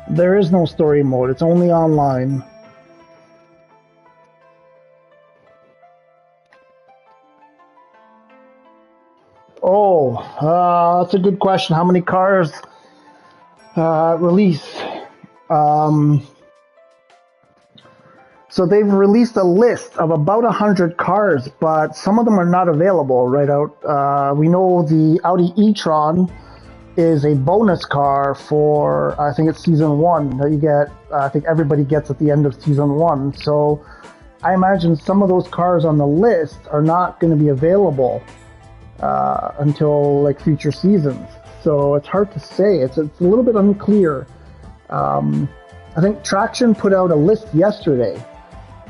There is no story mode. It's only online. Oh, that's a good question. How many cars release? So they've released a list of about 100 cars, but some of them are not available right out. We know the Audi e-tron is a bonus car for, I think it's season 1 that you get, I think everybody gets at the end of season 1. So I imagine some of those cars on the list are not going to be available until like future seasons. So it's hard to say. It's a little bit unclear. I think Traction put out a list yesterday,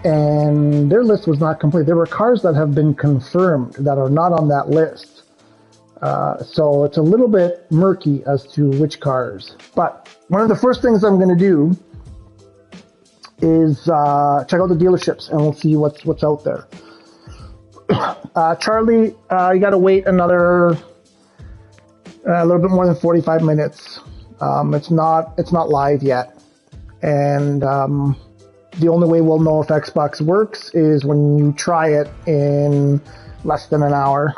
and their list was not complete. There were cars that have been confirmed that are not on that list. So it's a little bit murky as to which cars. But one of the first things I'm going to do is check out the dealerships, and we'll see what's out there. Charlie, you got to wait another a little bit more than 45 minutes. It's not live yet, and the only way we'll know if Xbox works is when you try it in less than an hour.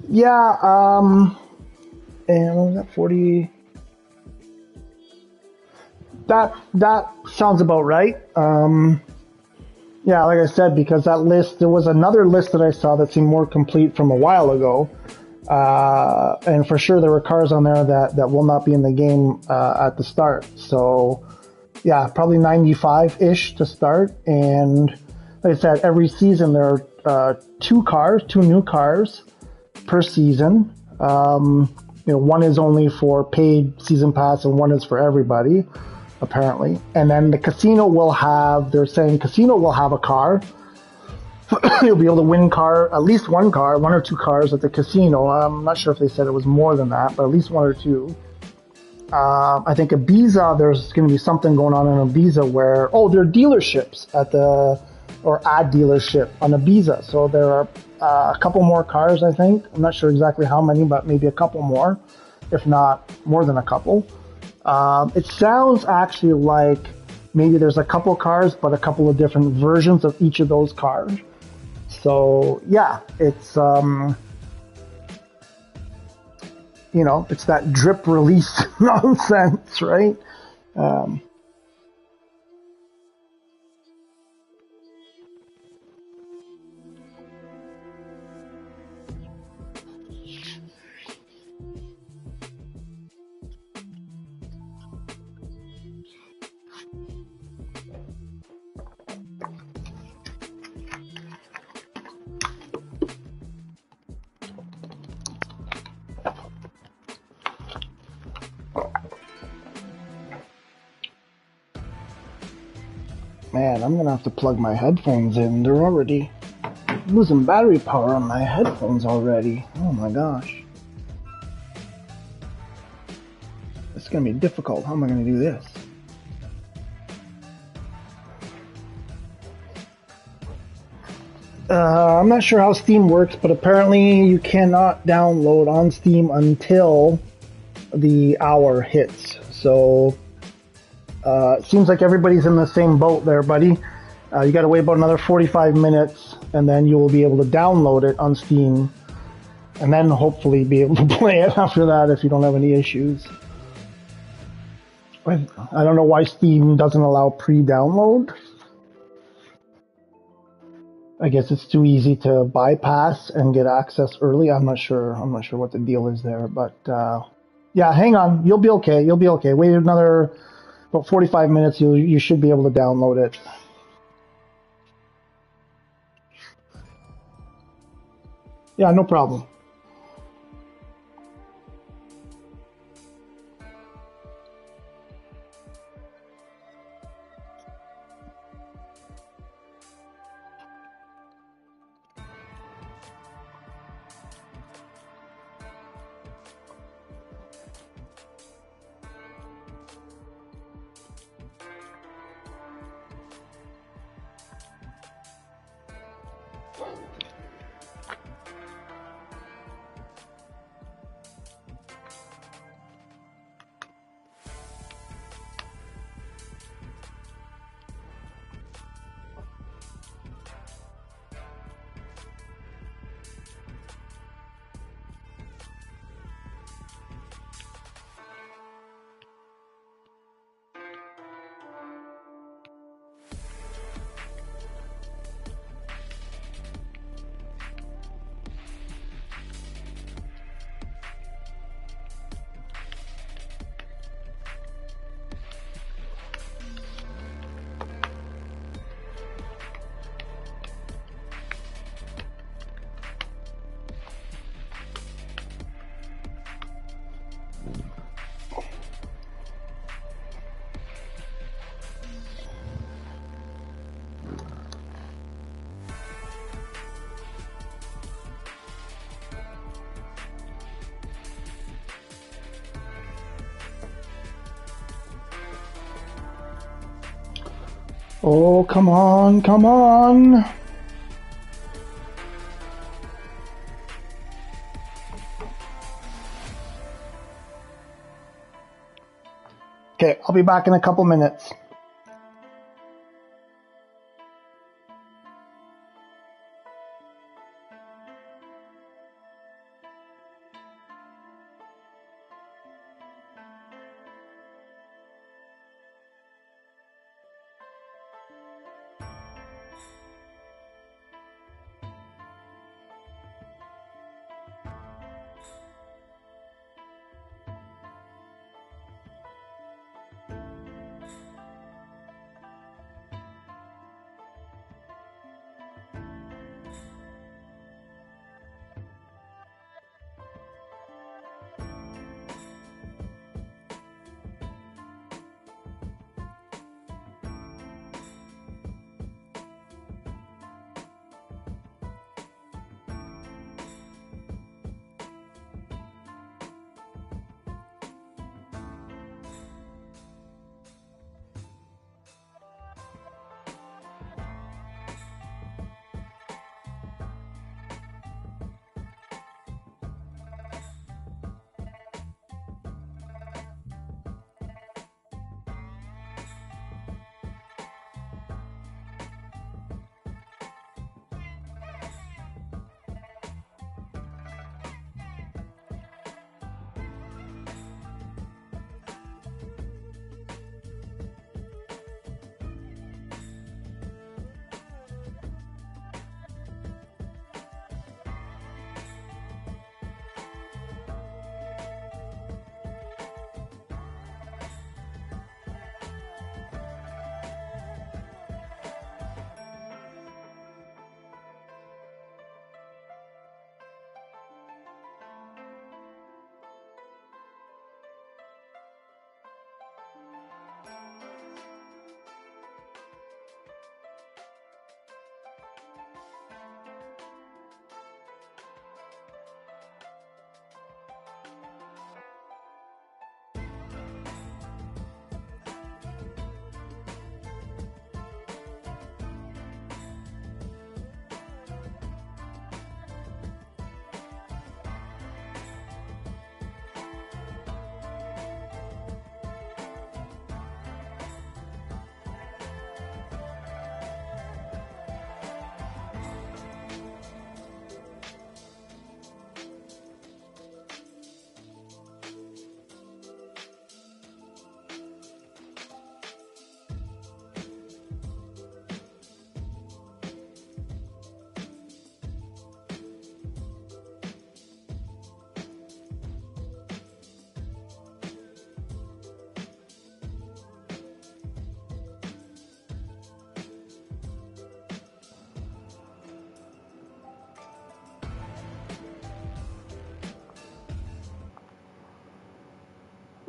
Yeah, and what was that, 40? That sounds about right. Yeah, like I said, because that list, there was another list that I saw that seemed more complete from a while ago. And for sure there were cars on there that will not be in the game at the start. So yeah, probably 95-ish to start. And like I said, every season there are two new cars per season. One is only for paid season pass and one is for everybody, apparently. And then the casino will have, they're saying casino will have a car. You'll be able to win at least one or two cars at the casino. I'm not sure if they said it was more than that, but at least one or two. I think Ibiza, there's going to be something going on in Ibiza where, there are dealerships at a dealership on Ibiza. So there are a couple more cars, I think. I'm not sure exactly how many, but maybe a couple more, if not more than a couple. It sounds actually like maybe there's a couple cars, but a couple of different versions of each of those cars. So yeah, it's it's that drip release nonsense, right? Man, I'm gonna have to plug my headphones in. They're already losing battery power on my headphones already. Oh my gosh. It's gonna be difficult. How am I gonna do this? I'm not sure how Steam works, but apparently you cannot download on Steam until the hour hits. So it seems like everybody's in the same boat there, buddy. You got to wait about another 45 minutes, and then you will be able to download it on Steam, and then hopefully be able to play it after that if you don't have any issues. I don't know why Steam doesn't allow pre-download. I guess it's too easy to bypass and get access early. I'm not sure what the deal is there, but yeah, hang on. You'll be okay. You'll be okay. Wait another about 45 minutes. You should be able to download it. Yeah, no problem. Oh, come on, come on. Okay, I'll be back in a couple minutes.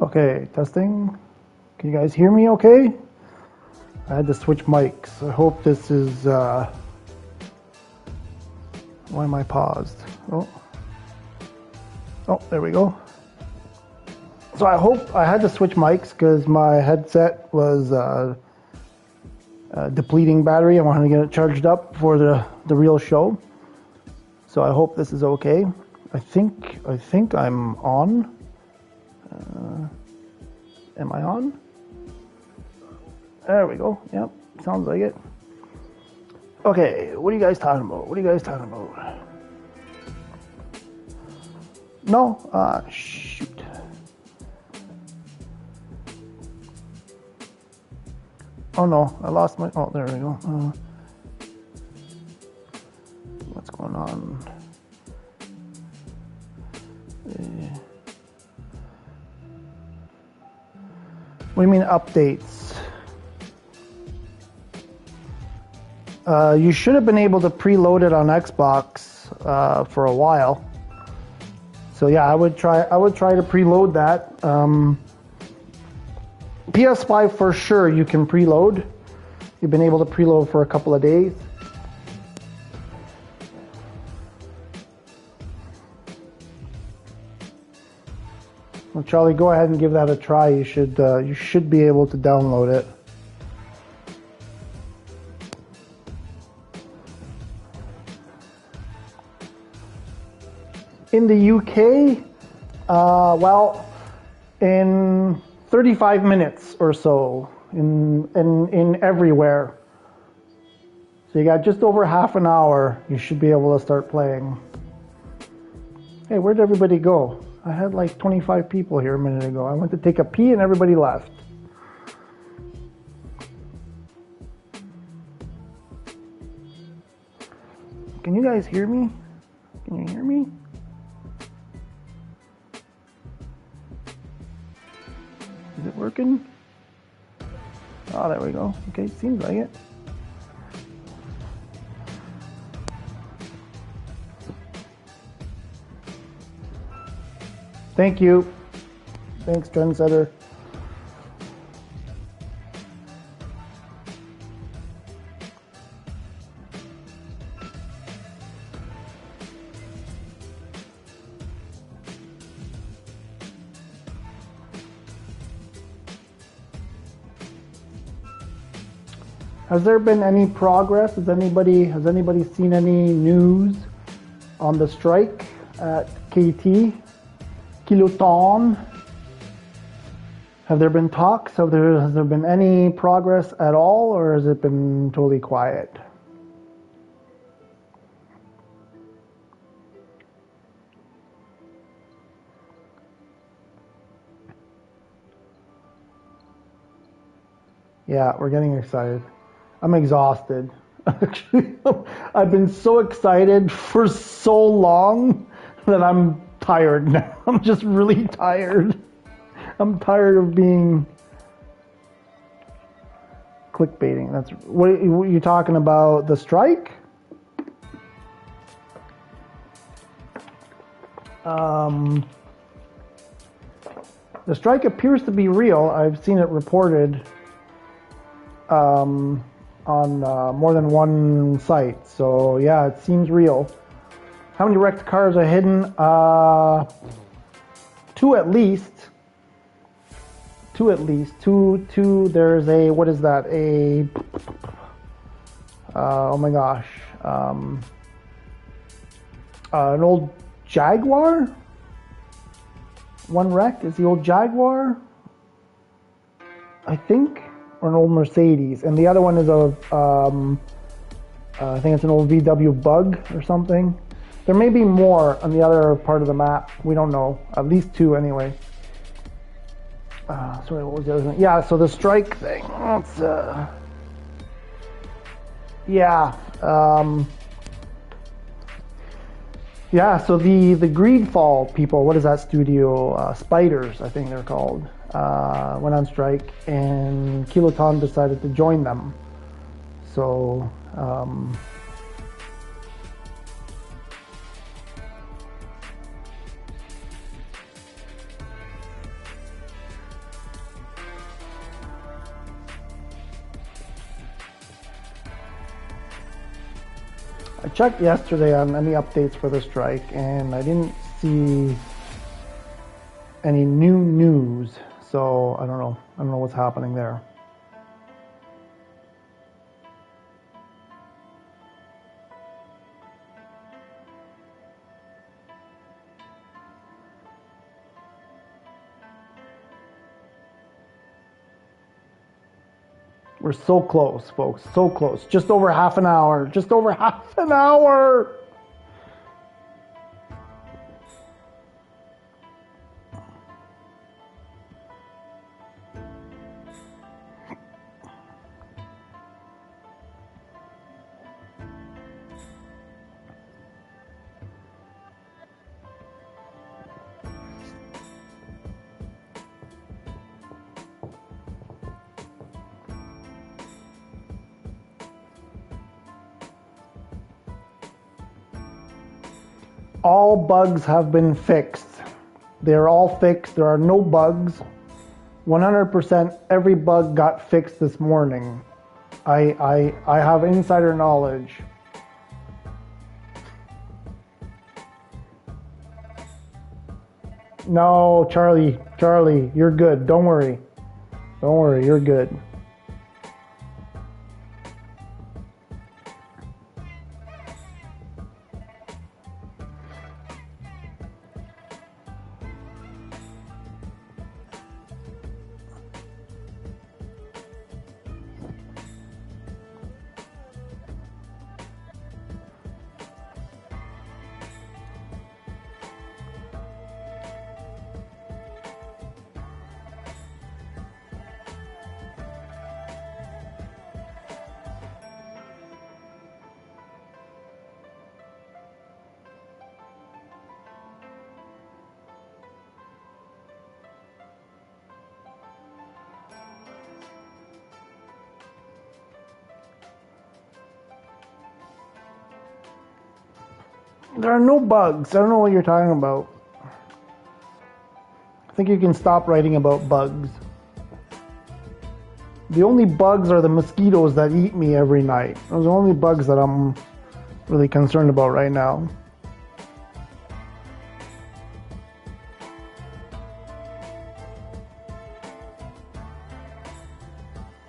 Okay, testing. Can you guys hear me okay? I had to switch mics. I hope this is, why am I paused? Oh, there we go. So I hope I had to switch mics because my headset was depleting battery. I wanted to get it charged up for the real show. So I hope this is okay. I think I'm on. Am I on? There we go. Yep, sounds like it. Okay, what are you guys talking about? What are you guys talking about? No? Shoot. Oh no, I lost my... Oh, there we go. What's going on? What do you mean updates? You should have been able to preload it on Xbox for a while. So yeah, I would try to preload that. PS5 for sure you can preload. You've been able to preload for a couple of days. Well, Charlie, go ahead and give that a try. You should be able to download it. In the UK, well, in 35 minutes or so, in everywhere. So you got just over half an hour. You should be able to start playing. Hey, where'd everybody go? I had like 25 people here a minute ago. I went to take a pee and everybody left. Can you guys hear me? Can you hear me? Is it working? Oh, there we go. Okay, seems like it. Thank you. Thanks, Trendsetter. Has there been any progress? Has anybody seen any news on the strike at KT? Kiloton? Have there been talks? Has there been any progress at all, or has it been totally quiet? Yeah, we're getting excited. I'm exhausted. Actually, I've been so excited for so long that I'm tired now. I'm just really tired. I'm tired of being clickbaiting. That's what are you talking about? The strike? The strike appears to be real. I've seen it reported on more than one site. So yeah, it seems real. How many wrecked cars are hidden? Two at least. Two. There's a, what is that? Oh my gosh. An old Jaguar? One wrecked is the old Jaguar, I think, or an old Mercedes. And the other one is I think it's an old VW Bug or something. There may be more on the other part of the map. We don't know. At least two anyway. Sorry, what was the other thing? Yeah, so the strike thing. That's, yeah. Yeah, so the Greedfall people, what is that studio? Spiders, I think they're called, went on strike, and Kiloton decided to join them. So, I checked yesterday on any updates for the strike, and I didn't see any new news. So I don't know. I don't know what's happening there. We're so close, folks. So close. Just over half an hour. Just over half an hour. All bugs have been fixed. They're all fixed. There are no bugs. 100% every bug got fixed this morning. I have insider knowledge. No, Charlie, you're good. Don't worry. Don't worry, you're good. There are no bugs. I don't know what you're talking about. I think you can stop writing about bugs. The only bugs are the mosquitoes that eat me every night. Those are the only bugs that I'm really concerned about right now.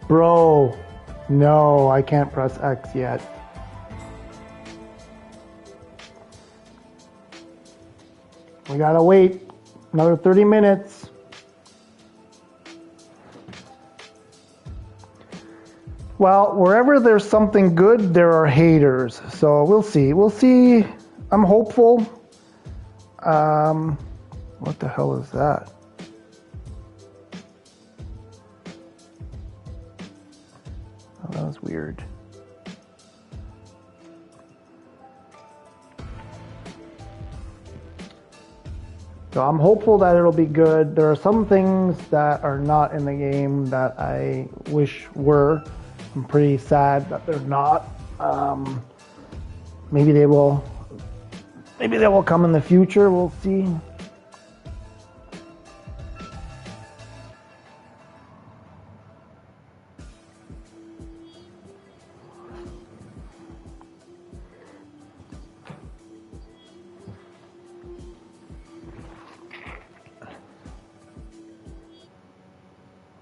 Bro, no, I can't press X yet. We gotta wait another 30 minutes. Well, wherever there's something good, there are haters. So we'll see. We'll see. I'm hopeful. What the hell is that? Oh, that was weird. So I'm hopeful that it'll be good. There are some things that are not in the game that I wish were. I'm pretty sad that they're not. Maybe they will come in the future. We'll see.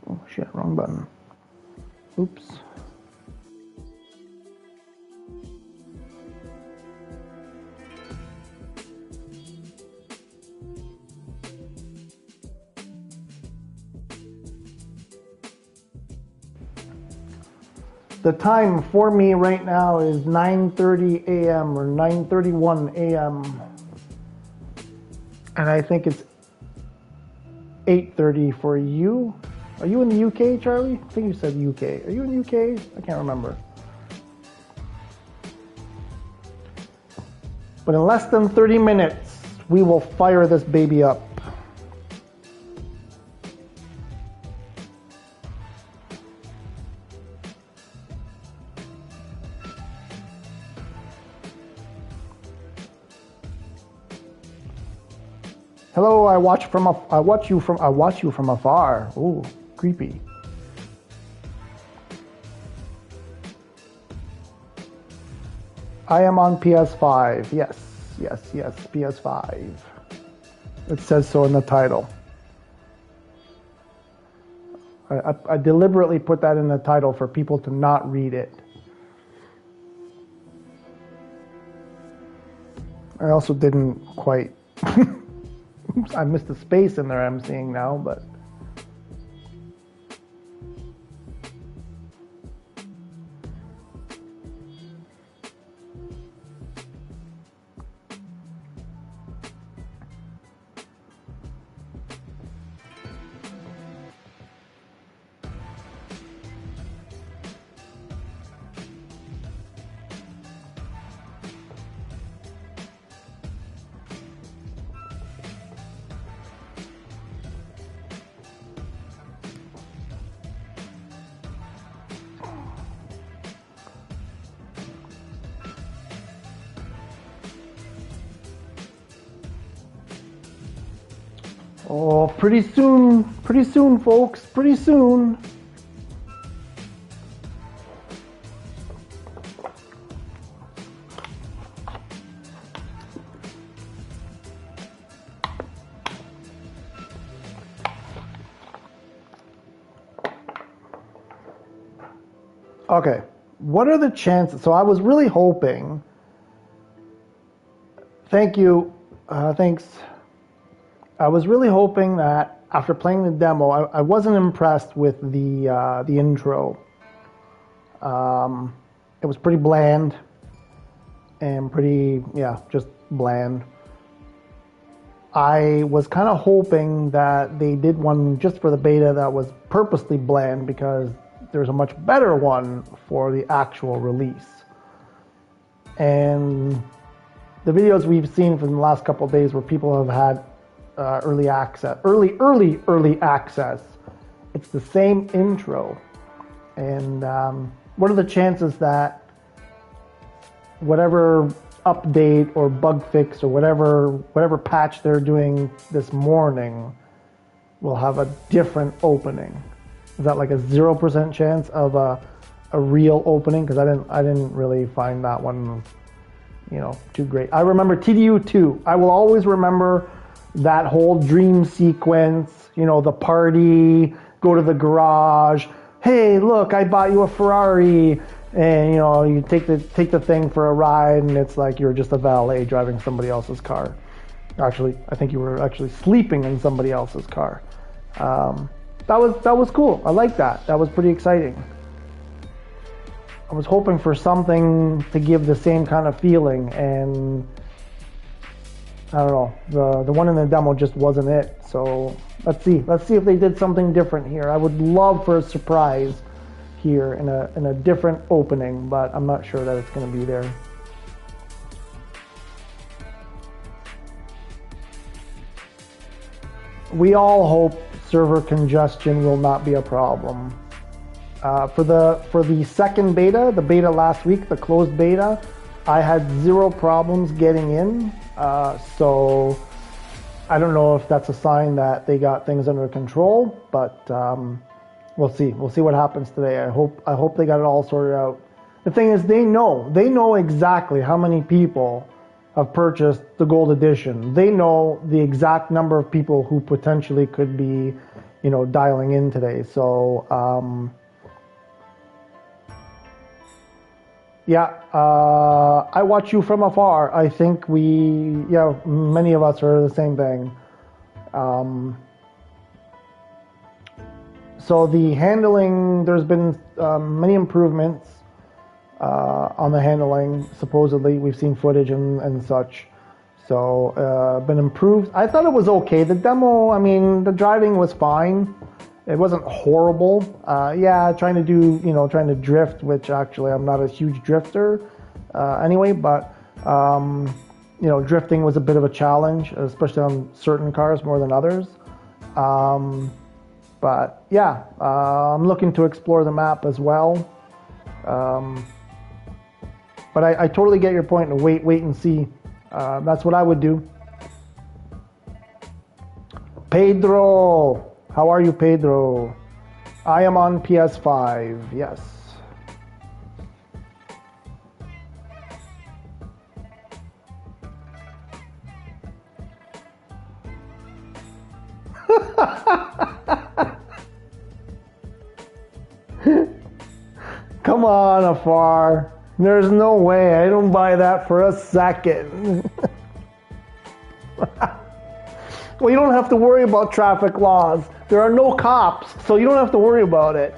Oh shit, wrong button. Oops. The time for me right now is 9:30 a.m. or 9:31 a.m. And I think it's 8:30 for you. Are you in the UK, Charlie? I think you said UK. Are you in the UK? I can't remember. But in less than 30 minutes, we will fire this baby up. Hello, I watch you from afar. Ooh, creepy. I am on PS5. Yes, PS5. It says so in the title. I deliberately put that in the title for people to not read it. I also didn't quite... I missed a space in there I'm seeing now, but... Oh, pretty soon, folks, pretty soon. Okay, what are the chances? So I was really hoping, thank you, thanks. I was really hoping that after playing the demo, I wasn't impressed with the intro. It was pretty bland and pretty, yeah, just bland. I was kind of hoping that they did one just for the beta that was purposely bland because there's a much better one for the actual release. And the videos we've seen from the last couple of days where people have had early access, early access. It's the same intro. And what are the chances that whatever update or bug fix or whatever patch they're doing this morning will have a different opening? Is that like a 0% chance of a real opening? Because I didn't really find that one, you know, too great. I remember TDU2. I will always remember that whole dream sequence, you know, the party, go to the garage, hey, look, I bought you a Ferrari, and, you know, you take the thing for a ride, and it's like you're just a valet driving somebody else's car. Actually, I think you were actually sleeping in somebody else's car. That was cool. I like that. That was pretty exciting. I was hoping for something to give the same kind of feeling, and I don't know, the one in the demo just wasn't it. So let's see if they did something different here. I would love for a surprise here in a different opening, but I'm not sure that it's going to be there. We all hope server congestion will not be a problem. For the second beta, the beta last week, the closed beta, I had 0 problems getting in. So I don't know if that's a sign that they got things under control, but we'll see. We'll see what happens today. I hope they got it all sorted out. The thing is, they know exactly how many people have purchased the gold edition. They know the exact number of people who potentially could be, you know, dialing in today. So yeah, I watch you from afar. I think many of us are the same thing. So the handling, there's been many improvements on the handling, supposedly. We've seen footage and such. So, been improved. I thought it was okay. The demo, I mean, the driving was fine. It wasn't horrible. Yeah, trying to drift, which actually I'm not a huge drifter anyway, but, you know, drifting was a bit of a challenge, especially on certain cars more than others. But yeah, I'm looking to explore the map as well. But I totally get your point to wait and see. That's what I would do. Pedro, how are you, Pedro? I am on PS5, yes. Come on, Afar. There's no way. I don't buy that for a second. Well, you don't have to worry about traffic laws. There are no cops, so you don't have to worry about it.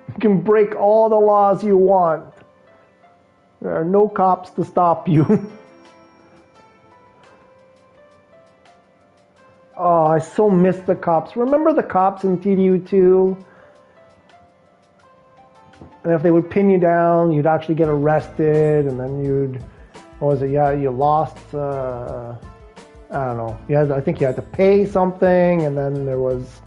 You can break all the laws you want. There are no cops to stop you. Oh, I so miss the cops. Remember the cops in TDU2? And if they would pin you down, you'd actually get arrested, and then you'd, what was it? Yeah, you lost, I don't know. I think you had to pay something, and then there was,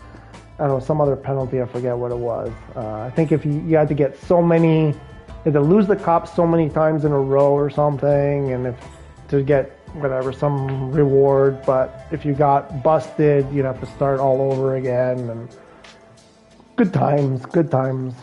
I don't know, some other penalty. I forget what it was. I think if you had to get so many, you had to lose the cops so many times in a row or something, and if to get whatever, some reward. But if you got busted, you'd have to start all over again. And good times, good times.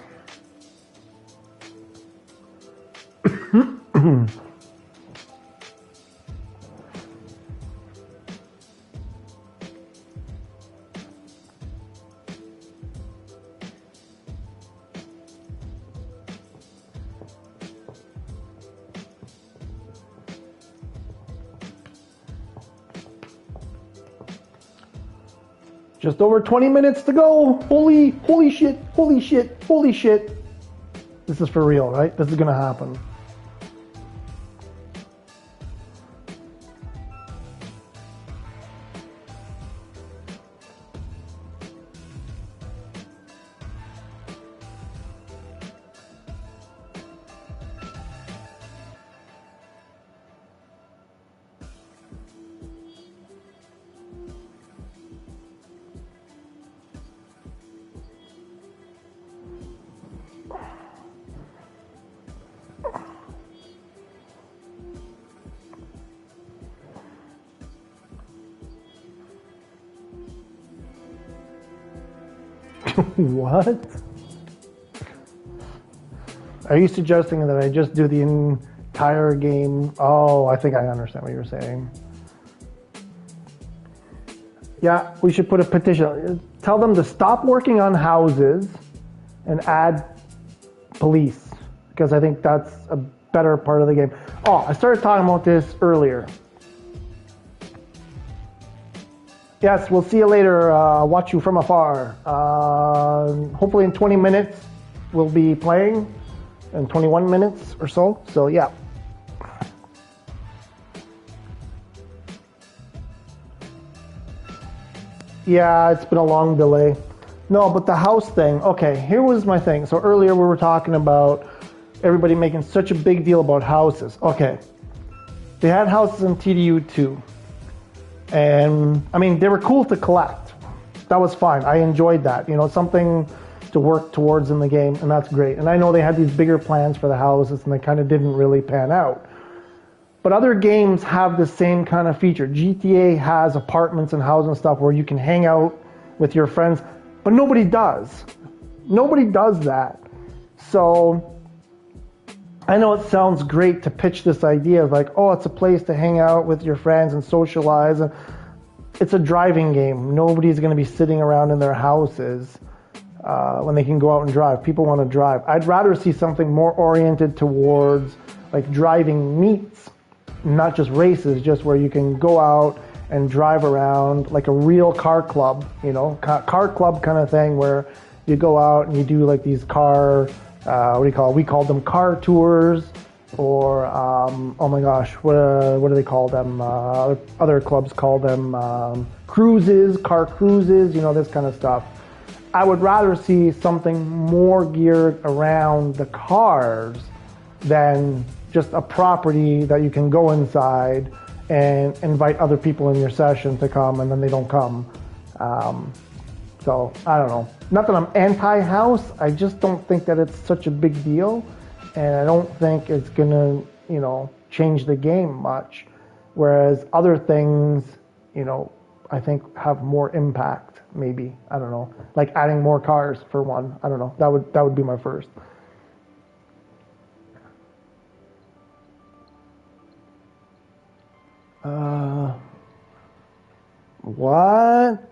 Just over 20 minutes to go. Holy shit, holy shit, holy shit. This is for real, right? This is gonna happen. What? Are you suggesting that I just do the entire game? Oh, I think I understand what you're saying. Yeah, we should put a petition. Tell them to stop working on houses and add police, because I think that's a better part of the game. Oh, I started talking about this earlier. Yes, we'll see you later. Watch you from afar. Hopefully in 20 minutes we'll be playing, in 21 minutes or so. So yeah. Yeah, it's been a long delay. No, but the house thing. Okay, here was my thing. So earlier we were talking about everybody making such a big deal about houses. Okay, they had houses in TDU too. And I mean, they were cool to collect. That was fine. I enjoyed that. You know, something to work towards in the game, and that's great. And I know they had these bigger plans for the houses, and they kind of didn't really pan out. But other games have the same kind of feature. GTA has apartments and houses and stuff where you can hang out with your friends, but nobody does. Nobody does that. So I know it sounds great to pitch this idea of like, oh, it's a place to hang out with your friends and socialize. And it's a driving game. Nobody's going to be sitting around in their houses when they can go out and drive. People want to drive. I'd rather see something more oriented towards like driving meets, not just races, just where you can go out and drive around like a real car club, you know, car club kind of thing where you go out and you do like these car, what do you call it? We called them car tours, or oh my gosh, what do they call them? Other clubs call them cruises, car cruises, you know, this kind of stuff. I would rather see something more geared around the cars than just a property that you can go inside and invite other people in your session to come, and then they don't come. So I don't know. Not that I'm anti-house, I just don't think that it's such a big deal, and I don't think it's gonna, you know, change the game much. Whereas other things, you know, I think have more impact. Maybe, I don't know, like adding more cars for one. I don't know. That would be my first. What?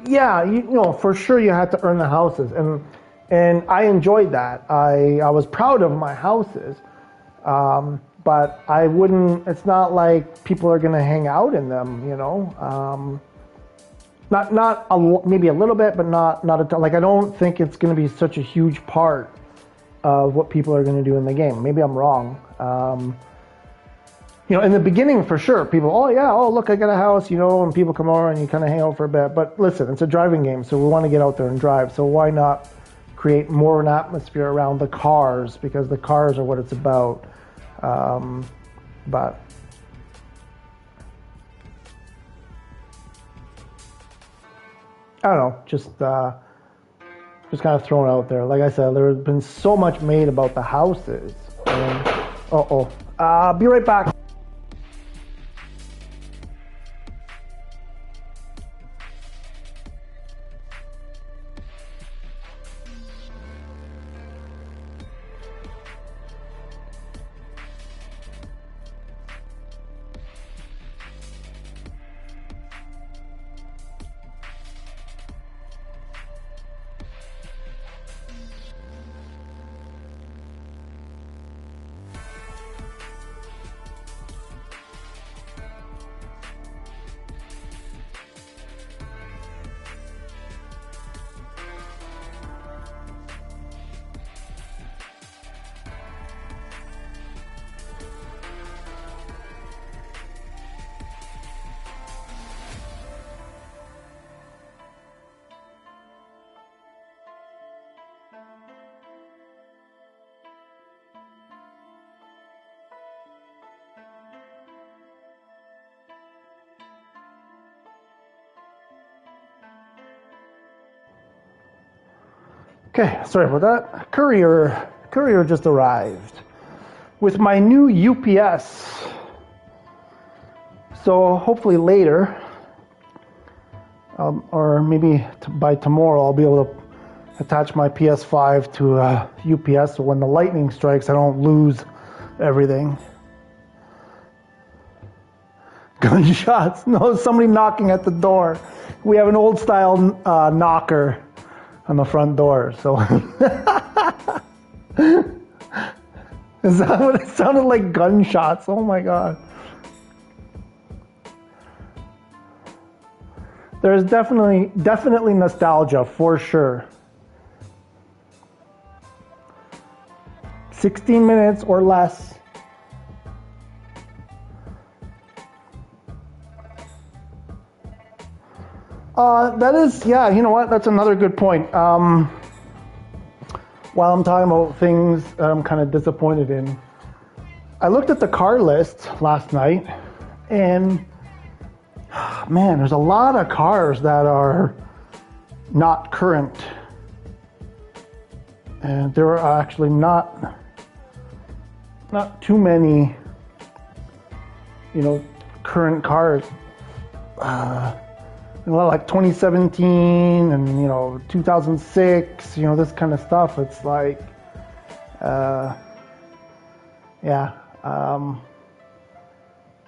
Yeah, you know, for sure you had to earn the houses, and I enjoyed that. I was proud of my houses, but I wouldn't. It's not like people are gonna hang out in them, you know. Maybe a little bit, but not a ton. Like I don't think it's gonna be such a huge part of what people are gonna do in the game. Maybe I'm wrong. You know, in the beginning, for sure, people, oh yeah, oh look, I got a house, you know, and people come over and you kind of hang out for a bit. But listen, it's a driving game, so we want to get out there and drive. So why not create more of an atmosphere around the cars, because the cars are what it's about. But I don't know, just kind of thrown out there. Like I said, there's been so much made about the houses. And, be right back. Okay, sorry about that. Courier just arrived with my new UPS. So hopefully later, or maybe by tomorrow, I'll be able to attach my PS5 to a UPS, so when the lightning strikes, I don't lose everything. Gunshots. No, somebody knocking at the door. We have an old style knocker on the front door, so is that what it sounded like? Gunshots. Oh my god. There's definitely nostalgia for sure. 16 minutes or less. That is, yeah, you know what? That's another good point. While I'm talking about things that I'm kind of disappointed in, I looked at the car list last night, and man, there's a lot of cars that are not current. And there are actually not too many, you know, current cars. Like 2017 and, you know, 2006, you know, this kind of stuff. It's like,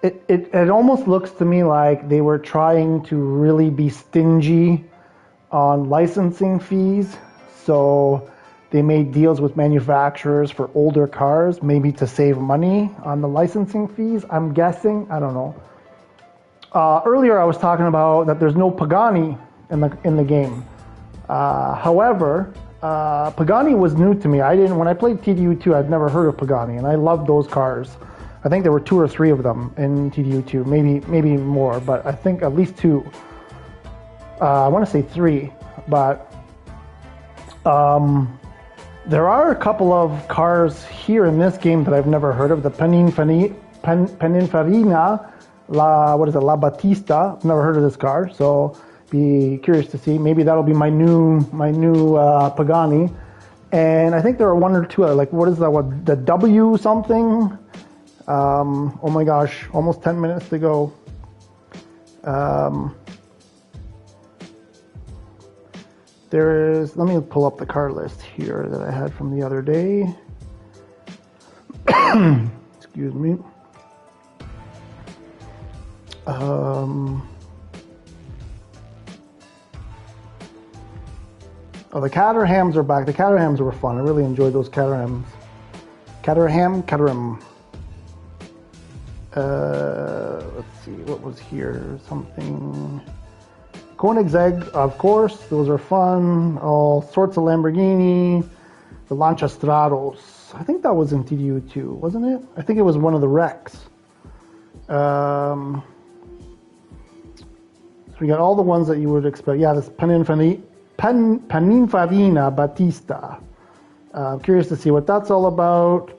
it almost looks to me like they were trying to really be stingy on licensing fees. So they made deals with manufacturers for older cars, maybe to save money on the licensing fees, I'm guessing. I don't know. Earlier I was talking about that there's no Pagani in the game. However, Pagani was new to me. When I played TDU2, I'd never heard of Pagani, and I loved those cars. I think there were 2 or 3 of them in TDU2, maybe more, but I think at least 2. I want to say 3, but there are a couple of cars here in this game that I've never heard of. The Pininfarina. La Battista. Never heard of this car, so be curious to see. Maybe that'll be my new Pagani. And I think there are 1 or 2 other, like what is that? What, the W something? Oh my gosh, almost 10 minutes to go. There is, let me pull up the car list here that I had from the other day. Excuse me. Oh, the Caterhams are back. The Caterhams were fun. I really enjoyed those Caterhams. Caterham. Let's see, what was here? Something. Koenigsegg, of course. Those are fun. All sorts of Lamborghini. The Lancia Stratos. I think that was in TDU too, wasn't it? I think it was one of the wrecks. So we got all the ones that you would expect. Yeah, this Pininfarina Battista. I'm curious to see what that's all about.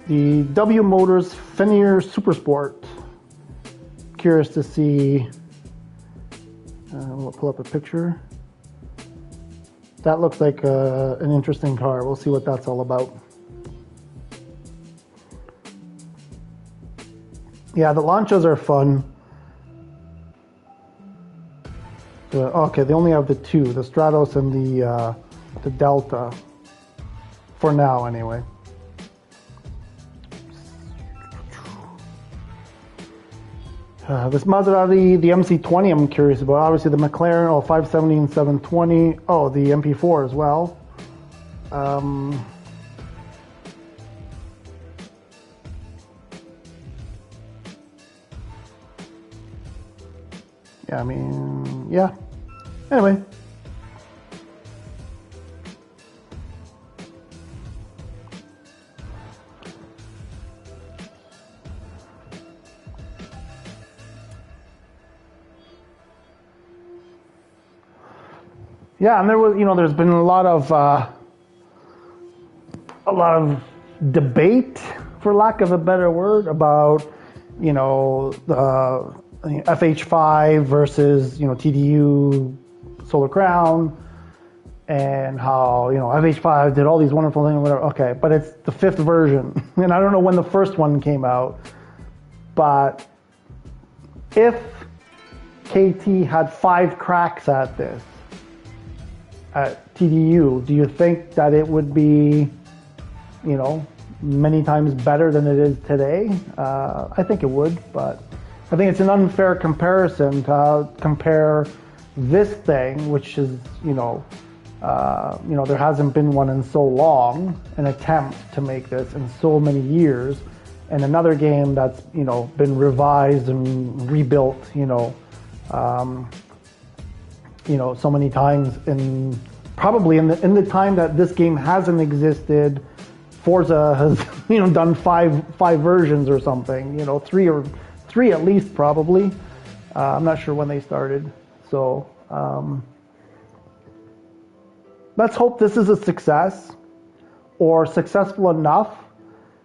The W Motors Fenrir Supersport. Curious to see. We'll pull up a picture. That looks like an interesting car. We'll see what that's all about. Yeah, the Lancias are fun. Okay, they only have the two, the Stratos and the Delta, for now anyway. This Maserati, the MC20 I'm curious about. Obviously the McLaren, 570 and 720. Oh, the MP4 as well. Yeah, I mean, yeah. Anyway. Yeah, and there was, there's been a lot of debate, for lack of a better word, about, the FH5 versus, TDU Solar Crown, and how, FH5 did all these wonderful things, whatever. Okay, but it's the 5th version, and I don't know when the first one came out, but if KT had 5 cracks at this, at TDU, do you think that it would be, many times better than it is today? I think it would, but I think it's an unfair comparison to compare this thing, which is, there hasn't been one in so long, an attempt to make this in so many years, and another game that's, been revised and rebuilt, so many times probably in the time that this game hasn't existed. Forza has, done five versions or something, three at least probably. I'm not sure when they started. So let's hope this is a success, or successful enough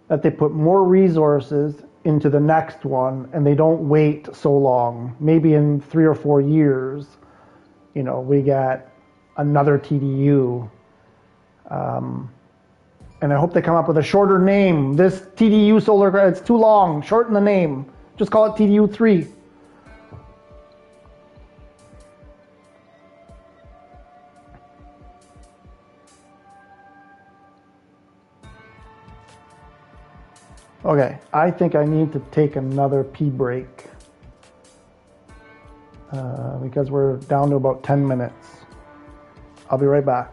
that they put more resources into the next one and they don't wait so long. Maybe in 3 or 4 years, we get another TDU. And I hope they come up with a shorter name. This TDU Solar, it's too long. Shorten the name. Just call it TDU 3. Okay, I think I need to take another pee break because we're down to about 10 minutes. I'll be right back.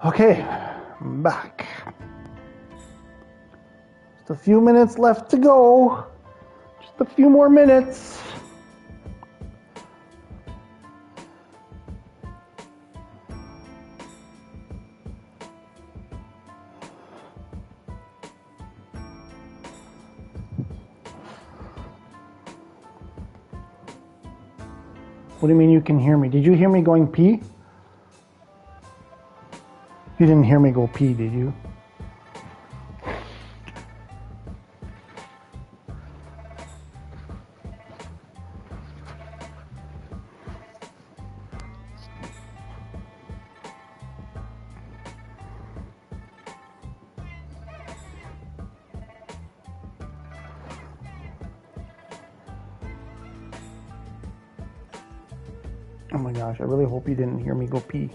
Okay, I'm back. Just a few minutes left to go. Just a few more minutes. What do you mean you can hear me? Did you hear me going pee? You didn't hear me go pee, did you? Oh my gosh, I really hope you didn't hear me go pee.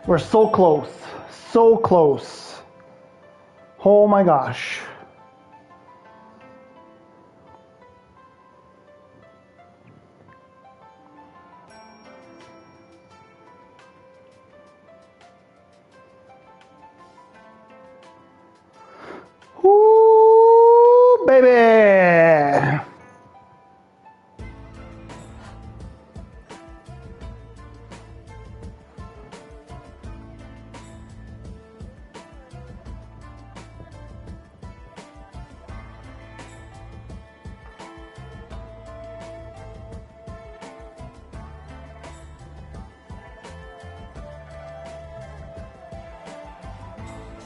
We're so close, so close. Oh my gosh. Ooh, baby.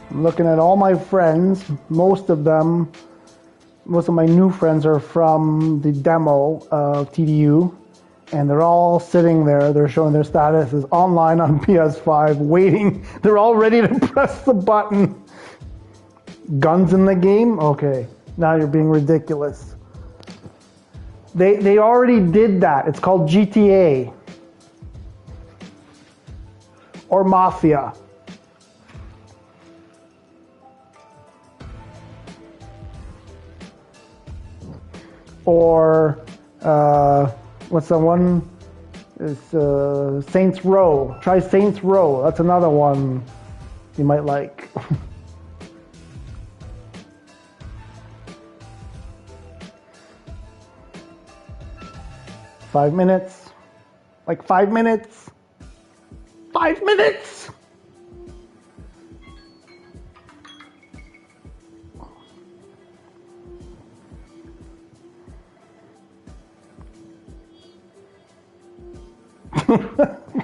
I'm looking at all my friends. Most of my new friends are from the demo of TDU, and they're all sitting there. They're showing their status is online on PS5, waiting. They're all ready to press the button. Guns in the game? Okay, now you're being ridiculous. They already did that. It's called GTA or Mafia. Or what's the one? It's Saints Row. Try Saints Row. That's another one you might like. Five minutes. Like 5 minutes. 5 minutes.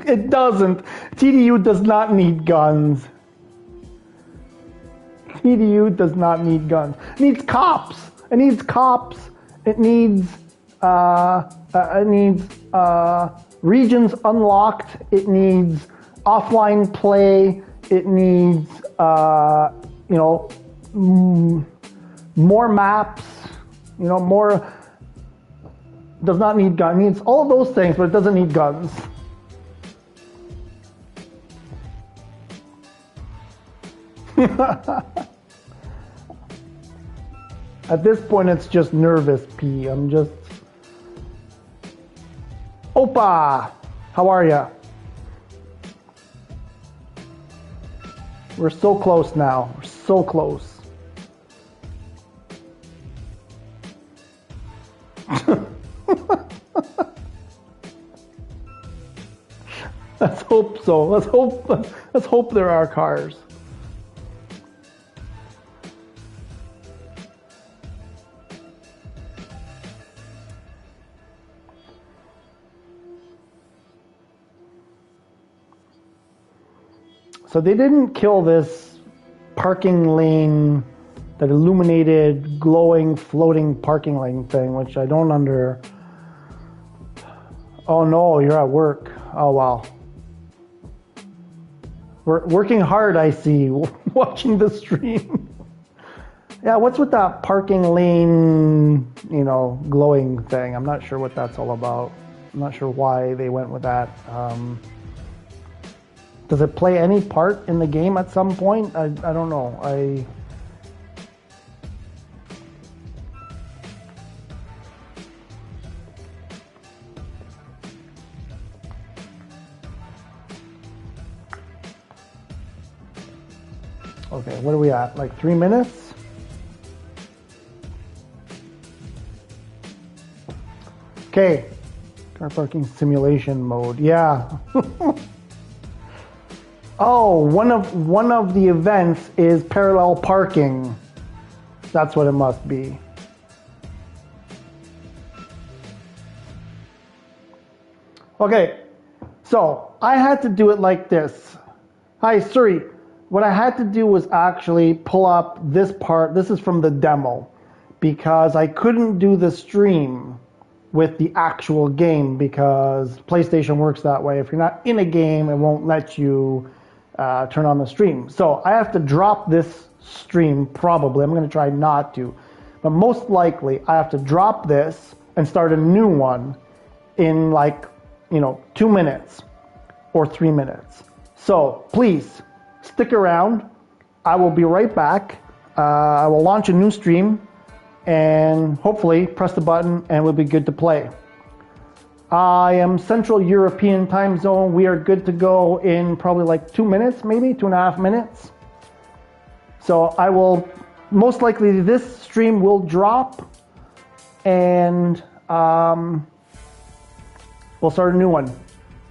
It doesn't. TDU does not need guns. TDU does not need guns. It needs cops. It needs cops. It needs regions unlocked. It needs offline play. It needs more maps. More. Does not need guns. It needs all of those things, but it doesn't need guns. At this point, it's just nervous pee. I'm just... Opa! How are ya? We're so close now. We're so close. Let's hope so. Let's hope there are cars. So they didn't kill this parking lane, that illuminated, glowing, floating parking lane thing, which I don't under... Oh no, you're at work. Oh wow. We're working hard, I see, watching the stream. Yeah, what's with that parking lane, glowing thing? I'm not sure what that's all about. I'm not sure why they went with that. Does it play any part in the game at some point? I don't know. Okay, what are we at? Like 3 minutes? Okay, car parking simulation mode. Yeah. Oh, one of the events is parallel parking. That's what it must be. Okay, so I had to do it like this. Hi, Siri. What I had to do was actually pull up this part. This is from the demo because I couldn't do the stream with the actual game because PlayStation works that way. If you're not in a game, it won't let you turn on the stream. So I have to drop this stream probably. I'm going to try not to. But most likely I have to drop this and start a new one in like, 2 minutes or 3 minutes. So please stick around. I will be right back. I will launch a new stream and hopefully press the button and we'll be good to play. I am Central European time zone. We are good to go in probably like 2 minutes, maybe 2.5 minutes. So I will, most likely this stream will drop and we'll start a new one.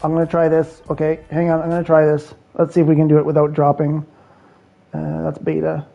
I'm going to try this. Okay, hang on. I'm going to try this. Let's see if we can do it without dropping. That's beta.